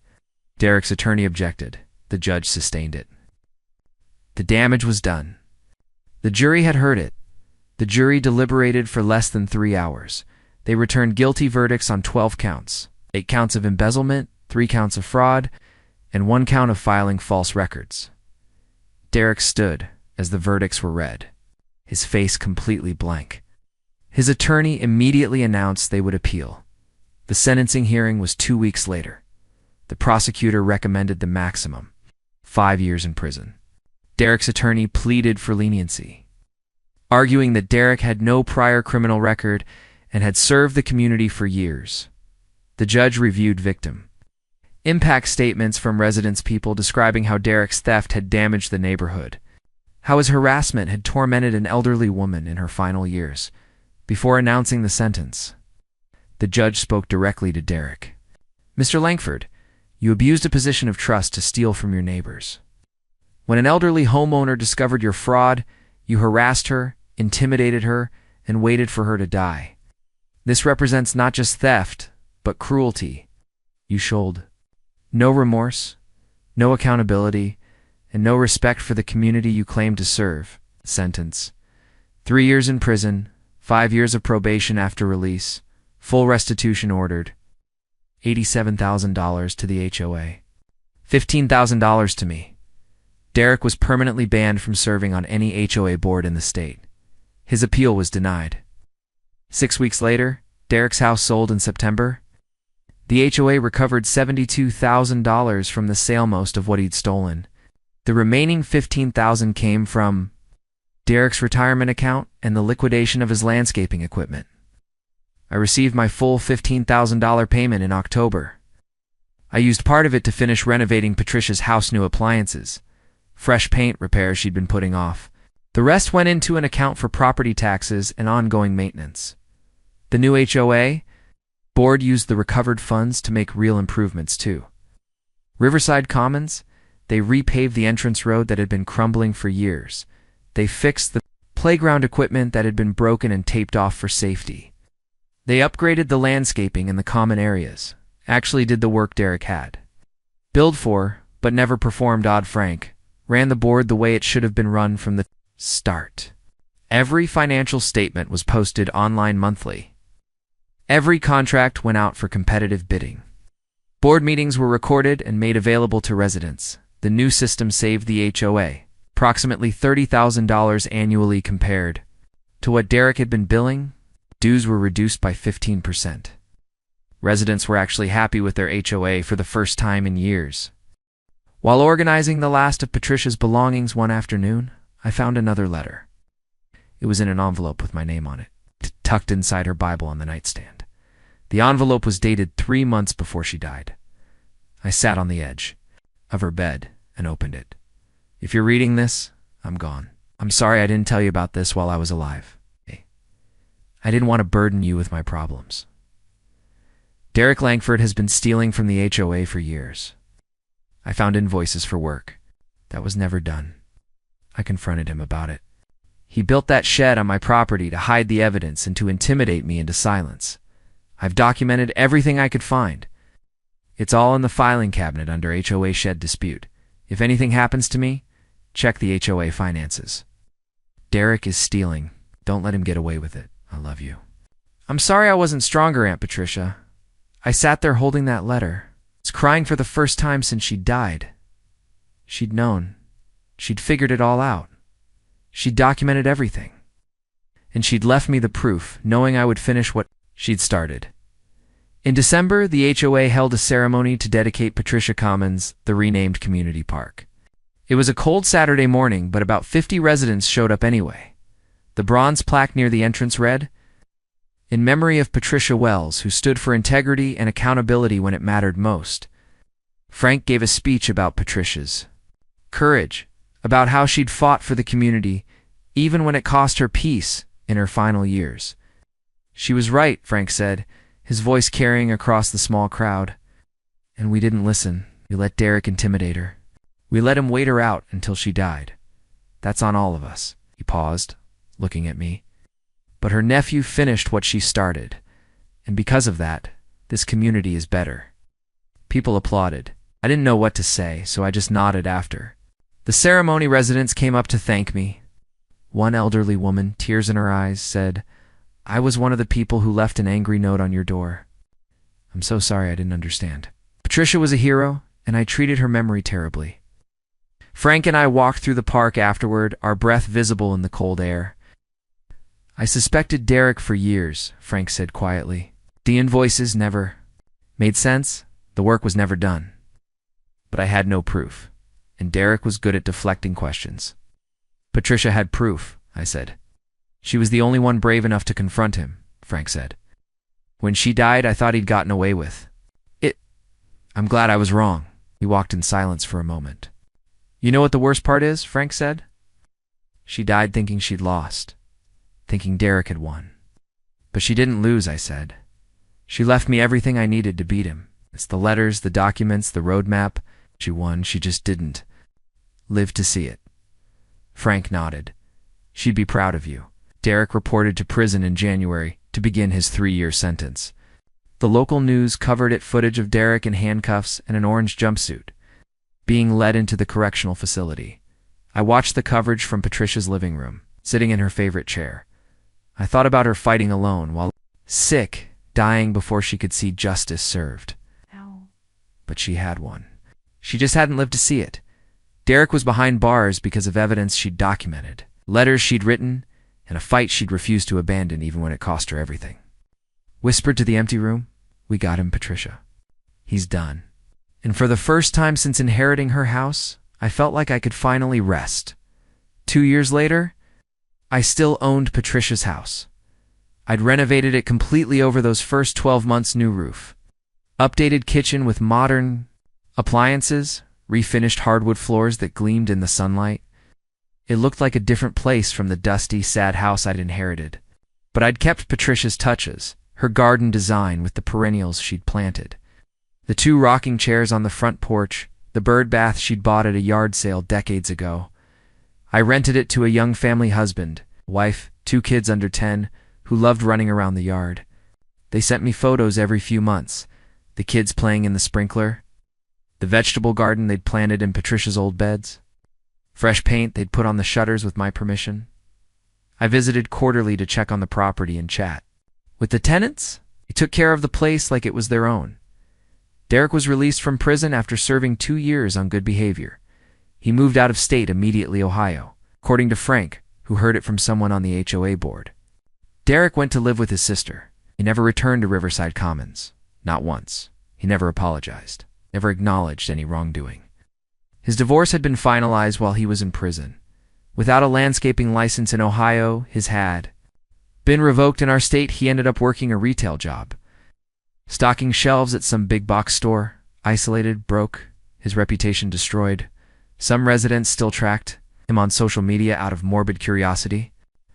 Derek's attorney objected. The judge sustained it. The damage was done. The jury had heard it. The jury deliberated for less than 3 hours. They returned guilty verdicts on 12 counts, 8 counts of embezzlement, 3 counts of fraud, and 1 count of filing false records. Derek stood as the verdicts were read, his face completely blank. His attorney immediately announced they would appeal. The sentencing hearing was 2 weeks later. The prosecutor recommended the maximum, 5 years in prison. Derek's attorney pleaded for leniency, arguing that Derek had no prior criminal record and had served the community for years. The judge reviewed victim impact statements from residents, people describing how Derek's theft had damaged the neighborhood, how his harassment had tormented an elderly woman in her final years. Before announcing the sentence, the judge spoke directly to Derek. Mr. Langford, you abused a position of trust to steal from your neighbors. When an elderly homeowner discovered your fraud, you harassed her, intimidated her, and waited for her to die. This represents not just theft, but cruelty. You showed no remorse, no accountability, and no respect for the community you claimed to serve. Sentence: 3 years in prison, 5 years of probation after release, full restitution ordered, $87,000 to the HOA, $15,000 to me. Derek was permanently banned from serving on any HOA board in the state. His appeal was denied. 6 weeks later, Derek's house sold in September. The HOA recovered $72,000 from the sale, most of what he'd stolen. The remaining $15,000 came from Derek's retirement account and the liquidation of his landscaping equipment. I received my full $15,000 payment in October. I used part of it to finish renovating Patricia's house, new appliances, fresh paint repairs she'd been putting off. The rest went into an account for property taxes and ongoing maintenance. The new HOA board used the recovered funds to make real improvements too. Riverside Commons, they repaved the entrance road that had been crumbling for years. They fixed the playground equipment that had been broken and taped off for safety. They upgraded the landscaping in the common areas, actually did the work Derek had billed for, but never performed. Dodd-Frank ran the board the way it should have been run from the start. Every financial statement was posted online monthly. Every contract went out for competitive bidding. Board meetings were recorded and made available to residents. The new system saved the HOA approximately $30,000 annually compared to what Derek had been billing. Dues were reduced by 15%. Residents were actually happy with their HOA for the first time in years. While organizing the last of Patricia's belongings one afternoon, I found another letter. It was in an envelope with my name on it, tucked inside her Bible on the nightstand. The envelope was dated 3 months before she died. I sat on the edge of her bed and opened it. If you're reading this, I'm gone. I'm sorry I didn't tell you about this while I was alive. I didn't want to burden you with my problems. Derek Langford has been stealing from the HOA for years. I found invoices for work that was never done. I confronted him about it. He built that shed on my property to hide the evidence and to intimidate me into silence. I've documented everything I could find. It's all in the filing cabinet under HOA shed dispute. If anything happens to me, check the HOA finances. Derek is stealing. Don't let him get away with it. I love you. I'm sorry I wasn't stronger, Aunt Patricia. I sat there holding that letter. I was crying for the first time since she died. She'd known. She'd figured it all out. She'd documented everything. And she'd left me the proof, knowing I would finish what she'd started. In December, the HOA held a ceremony to dedicate Patricia Commons, the renamed community park. It was a cold Saturday morning, but about 50 residents showed up anyway. The bronze plaque near the entrance read, "In memory of Patricia Wells, who stood for integrity and accountability when it mattered most." Frank gave a speech about Patricia's courage, about how she'd fought for the community, even when it cost her peace in her final years. "She was right," Frank said, his voice carrying across the small crowd. "And we didn't listen. We let Derek intimidate her. We let him wait her out until she died. That's on all of us." He paused, looking at me. "But her nephew finished what she started, and because of that, this community is better." People applauded. I didn't know what to say, so I just nodded after. The ceremony residents came up to thank me. One elderly woman, tears in her eyes, said, "I was one of the people who left an angry note on your door. I'm so sorry I didn't understand." Patricia was a hero, and I treated her memory terribly. Frank and I walked through the park afterward, our breath visible in the cold air. "I suspected Derek for years," Frank said quietly. "The invoices never made sense. The work was never done. But I had no proof, and Derek was good at deflecting questions." "Patricia had proof," I said. "She was the only one brave enough to confront him," Frank said. "When she died, I thought he'd gotten away with it. I'm glad I was wrong." We walked in silence for a moment. "You know what the worst part is?" Frank said. "She died thinking she'd lost, thinking Derek had won. But she didn't lose," I said. "She left me everything I needed to beat him. It's the letters, the documents, the roadmap. She won, she just didn't live to see it." Frank nodded. "She'd be proud of you." Derek reported to prison in January to begin his 3-year sentence. The local news covered it, footage of Derek in handcuffs and an orange jumpsuit, being led into the correctional facility. I watched the coverage from Patricia's living room, sitting in her favorite chair. I thought about her fighting alone while sick, dying before she could see justice served. Ow. But she had won. She just hadn't lived to see it. Derek was behind bars because of evidence she'd documented, letters she'd written, and a fight she'd refused to abandon even when it cost her everything. Whispered to the empty room, "We got him, Patricia. He's done." And for the first time since inheriting her house, I felt like I could finally rest. 2 years later, I still owned Patricia's house. I'd renovated it completely over those first 12 months, new roof, updated kitchen with modern appliances, refinished hardwood floors that gleamed in the sunlight. It looked like a different place from the dusty, sad house I'd inherited. But I'd kept Patricia's touches, her garden design with the perennials she'd planted, the 2 rocking chairs on the front porch, the bird bath she'd bought at a yard sale decades ago. I rented it to a young family husband, wife, 2 kids under 10, who loved running around the yard. They sent me photos every few months, the kids playing in the sprinkler, the vegetable garden they'd planted in Patricia's old beds, fresh paint they'd put on the shutters with my permission. I visited quarterly to check on the property and chat with the tenants. They took care of the place like it was their own. Derek was released from prison after serving 2 years on good behavior. He moved out of state immediately, Ohio, according to Frank, who heard it from someone on the HOA board. Derek went to live with his sister. He never returned to Riverside Commons. Not once. He never apologized, never acknowledged any wrongdoing. His divorce had been finalized while he was in prison. Without a landscaping license in Ohio, his had been revoked in our state. He ended up working a retail job, stocking shelves at some big box store. Isolated, broke, his reputation destroyed. Some residents still tracked him on social media out of morbid curiosity.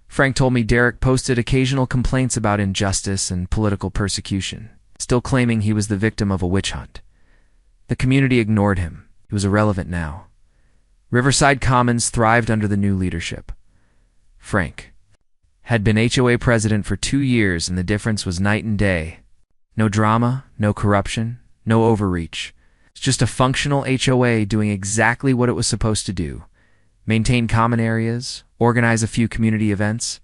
Frank told me Derek posted occasional complaints about injustice and political persecution, still claiming he was the victim of a witch hunt. The community ignored him. He was irrelevant now. Riverside Commons thrived under the new leadership. Frank had been HOA president for 2 years, and the difference was night and day. No drama, no corruption, no overreach. It's just a functional HOA doing exactly what it was supposed to do: maintain common areas, organize a few community events,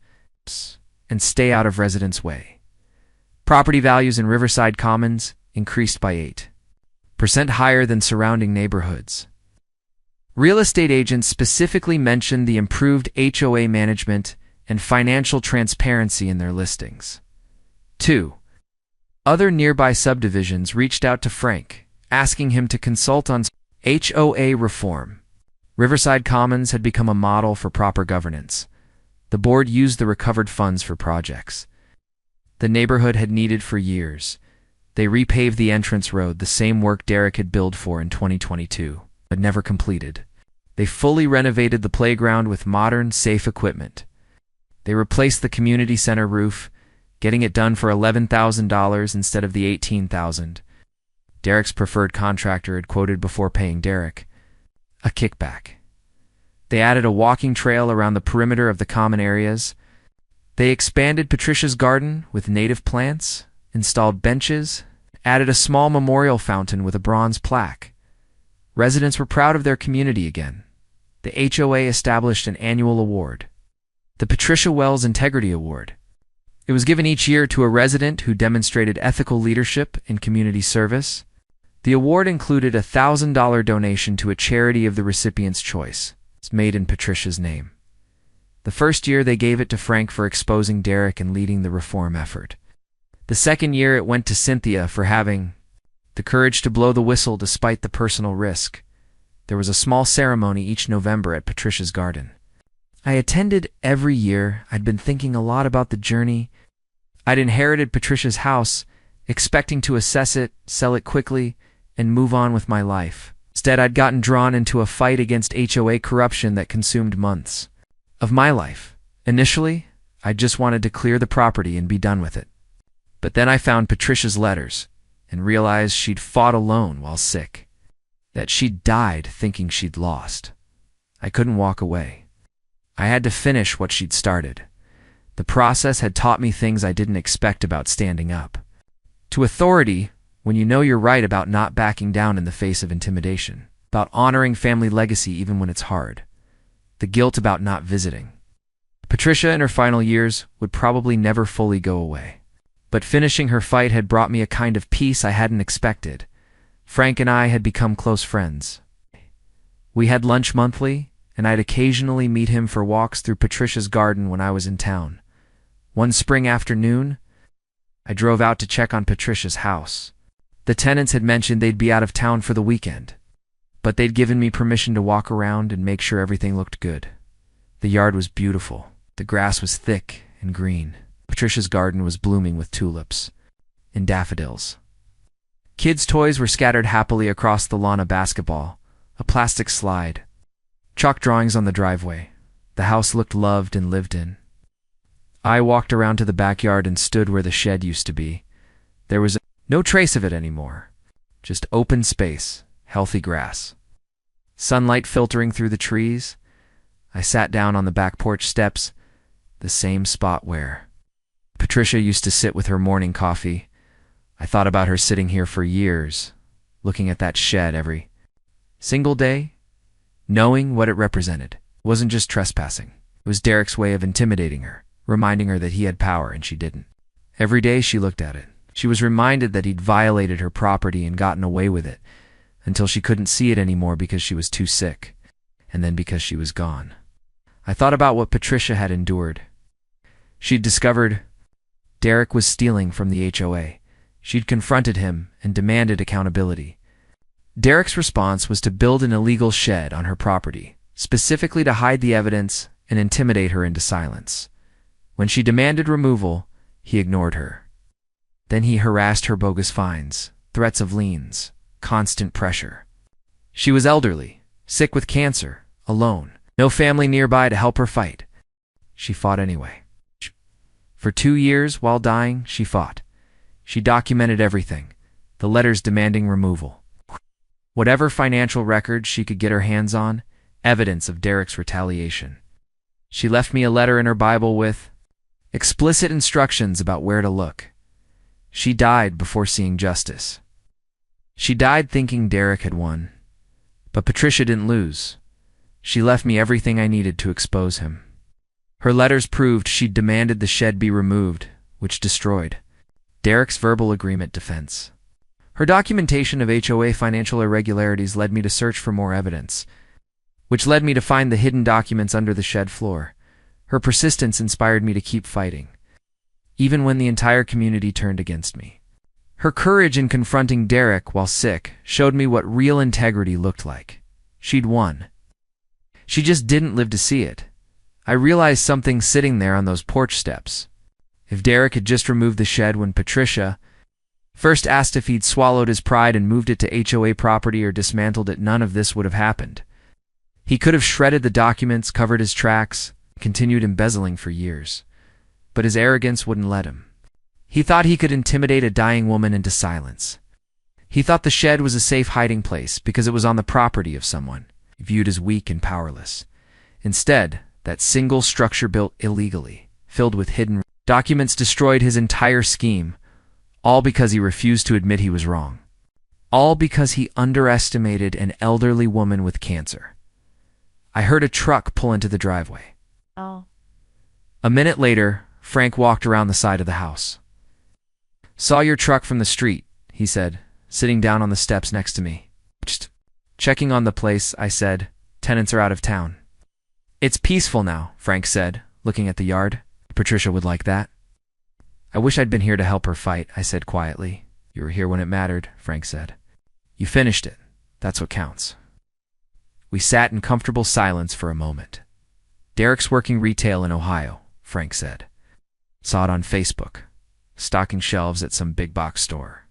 and stay out of residents' way. Property values in Riverside Commons increased by 8% higher than surrounding neighborhoods. Real estate agents specifically mentioned the improved HOA management and financial transparency in their listings. 2. Other nearby subdivisions reached out to Frank, asking him to consult on HOA reform. Riverside Commons had become a model for proper governance. The board used the recovered funds for projects the neighborhood had needed for years. They repaved the entrance road, the same work Derek had billed for in 2022, but never completed. They fully renovated the playground with modern, safe equipment. They replaced the community center roof, getting it done for $11,000 instead of the $18,000 Derek's preferred contractor had quoted before paying Derek a kickback. They added a walking trail around the perimeter of the common areas. They expanded Patricia's garden with native plants, installed benches, added a small memorial fountain with a bronze plaque. Residents were proud of their community again. The HOA established an annual award, the Patricia Wells Integrity Award. It was given each year to a resident who demonstrated ethical leadership and community service. The award included a $1,000 donation to a charity of the recipient's choice. It's made in Patricia's name. The first year they gave it to Frank for exposing Derek and leading the reform effort. The second year it went to Cynthia for having the courage to blow the whistle despite the personal risk. There was a small ceremony each November at Patricia's garden. I attended every year. I'd been thinking a lot about the journey. I'd inherited Patricia's house, expecting to assess it, sell it quickly, and move on with my life. Instead, I'd gotten drawn into a fight against HOA corruption that consumed months of my life. Initially, I just wanted to clear the property and be done with it. But then I found Patricia's letters and realized she'd fought alone while sick, that she'd died thinking she'd lost. I couldn't walk away. I had to finish what she'd started. The process had taught me things I didn't expect about standing up to authority when you know you're right, about not backing down in the face of intimidation, about honoring family legacy even when it's hard, the guilt about not visiting. Patricia in her final years would probably never fully go away, but finishing her fight had brought me a kind of peace I hadn't expected. Frank and I had become close friends. We had lunch monthly, and I'd occasionally meet him for walks through Patricia's garden when I was in town. One spring afternoon, I drove out to check on Patricia's house. The tenants had mentioned they'd be out of town for the weekend, but they'd given me permission to walk around and make sure everything looked good. The yard was beautiful. The grass was thick and green. Patricia's garden was blooming with tulips and daffodils. Kids' toys were scattered happily across the lawn, a basketball, a plastic slide, chalk drawings on the driveway. The house looked loved and lived in. I walked around to the backyard and stood where the shed used to be. There was no trace of it anymore, just open space, healthy grass, sunlight filtering through the trees. I sat down on the back porch steps, the same spot where Patricia used to sit with her morning coffee. I thought about her sitting here for years, looking at that shed every single day, knowing what it represented. It wasn't just trespassing. It was Derek's way of intimidating her, reminding her that he had power and she didn't. Every day she looked at it. She was reminded that he'd violated her property and gotten away with it, until she couldn't see it anymore because she was too sick, and then because she was gone. I thought about what Patricia had endured. She'd discovered Derek was stealing from the HOA. She'd confronted him and demanded accountability. Derek's response was to build an illegal shed on her property, specifically to hide the evidence and intimidate her into silence. When she demanded removal, he ignored her. Then he harassed her: bogus fines, threats of liens, constant pressure. She was elderly, sick with cancer, alone, no family nearby to help her fight. She fought anyway. For 2 years, while dying, she fought. She documented everything, the letters demanding removal, whatever financial records she could get her hands on, evidence of Derek's retaliation. She left me a letter in her Bible with explicit instructions about where to look. She died before seeing justice. She died thinking Derek had won. But Patricia didn't lose. She left me everything I needed to expose him. Her letters proved she'd demanded the shed be removed, which destroyed Derek's verbal agreement defense. Her documentation of HOA financial irregularities led me to search for more evidence, which led me to find the hidden documents under the shed floor. Her persistence inspired me to keep fighting, even when the entire community turned against me. Her courage in confronting Derek while sick showed me what real integrity looked like. She'd won. She just didn't live to see it. I realized something sitting there on those porch steps. If Derek had just removed the shed when Patricia first asked if he'd swallowed his pride and moved it to HOA property or dismantled it, none of this would have happened. He could have shredded the documents, covered his tracks, continued embezzling for years. But his arrogance wouldn't let him. He thought he could intimidate a dying woman into silence. He thought the shed was a safe hiding place because it was on the property of someone viewed as weak and powerless. Instead, that single structure built illegally, filled with hidden documents, destroyed his entire scheme, all because he refused to admit he was wrong. All because he underestimated an elderly woman with cancer. I heard a truck pull into the driveway. Oh. A minute later, Frank walked around the side of the house. "Saw your truck from the street," he said, sitting down on the steps next to me. "Just checking on the place," I said. "Tenants are out of town." "It's peaceful now," Frank said, looking at the yard. "Patricia would like that." "I wish I'd been here to help her fight," I said quietly. "You were here when it mattered," Frank said. "You finished it. That's what counts." We sat in comfortable silence for a moment. "Derek's working retail in Ohio," Frank said. "Saw it on Facebook. Stocking shelves at some big box store."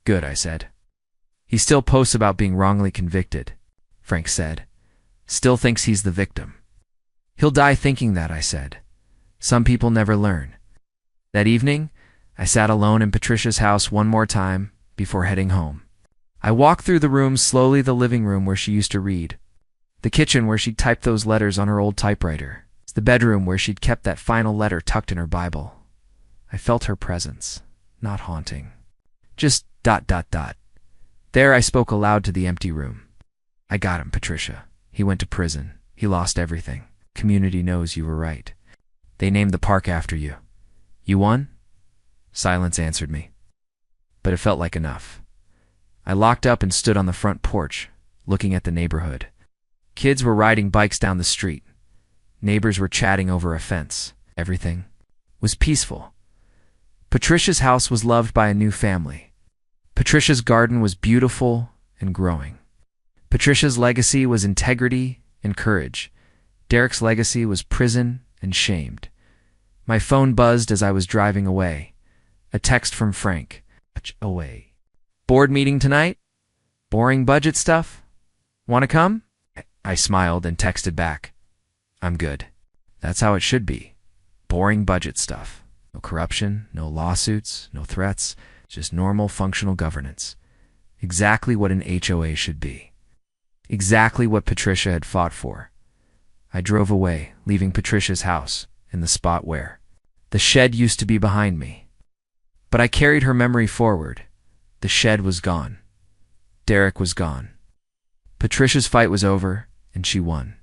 "Good," I said. "He still posts about being wrongly convicted," Frank said. "Still thinks he's the victim." "He'll die thinking that," I said. "Some people never learn." That evening, I sat alone in Patricia's house one more time before heading home. I walked through the rooms slowly: the living room where she used to read, the kitchen where she'd typed those letters on her old typewriter, the bedroom where she'd kept that final letter tucked in her Bible. I felt her presence, not haunting. Just ... There I spoke aloud to the empty room. "I got him, Patricia. He went to prison. He lost everything. Community knows you were right. They named the park after you. You won?" Silence answered me. But it felt like enough. I locked up and stood on the front porch, looking at the neighborhood. Kids were riding bikes down the street. Neighbors were chatting over a fence. Everything was peaceful. Patricia's house was loved by a new family. Patricia's garden was beautiful and growing. Patricia's legacy was integrity and courage. Derek's legacy was prison and shamed. My phone buzzed as I was driving away. A text from Frank. "HOA. Board meeting tonight? Boring budget stuff? Want to come?" I smiled and texted back, "I'm good." That's how it should be. Boring budget stuff. No corruption, no lawsuits, no threats, just normal functional governance. Exactly what an HOA should be. Exactly what Patricia had fought for. I drove away, leaving Patricia's house in the spot where the shed used to be behind me. But I carried her memory forward. The shed was gone. Derek was gone. Patricia's fight was over, and she won.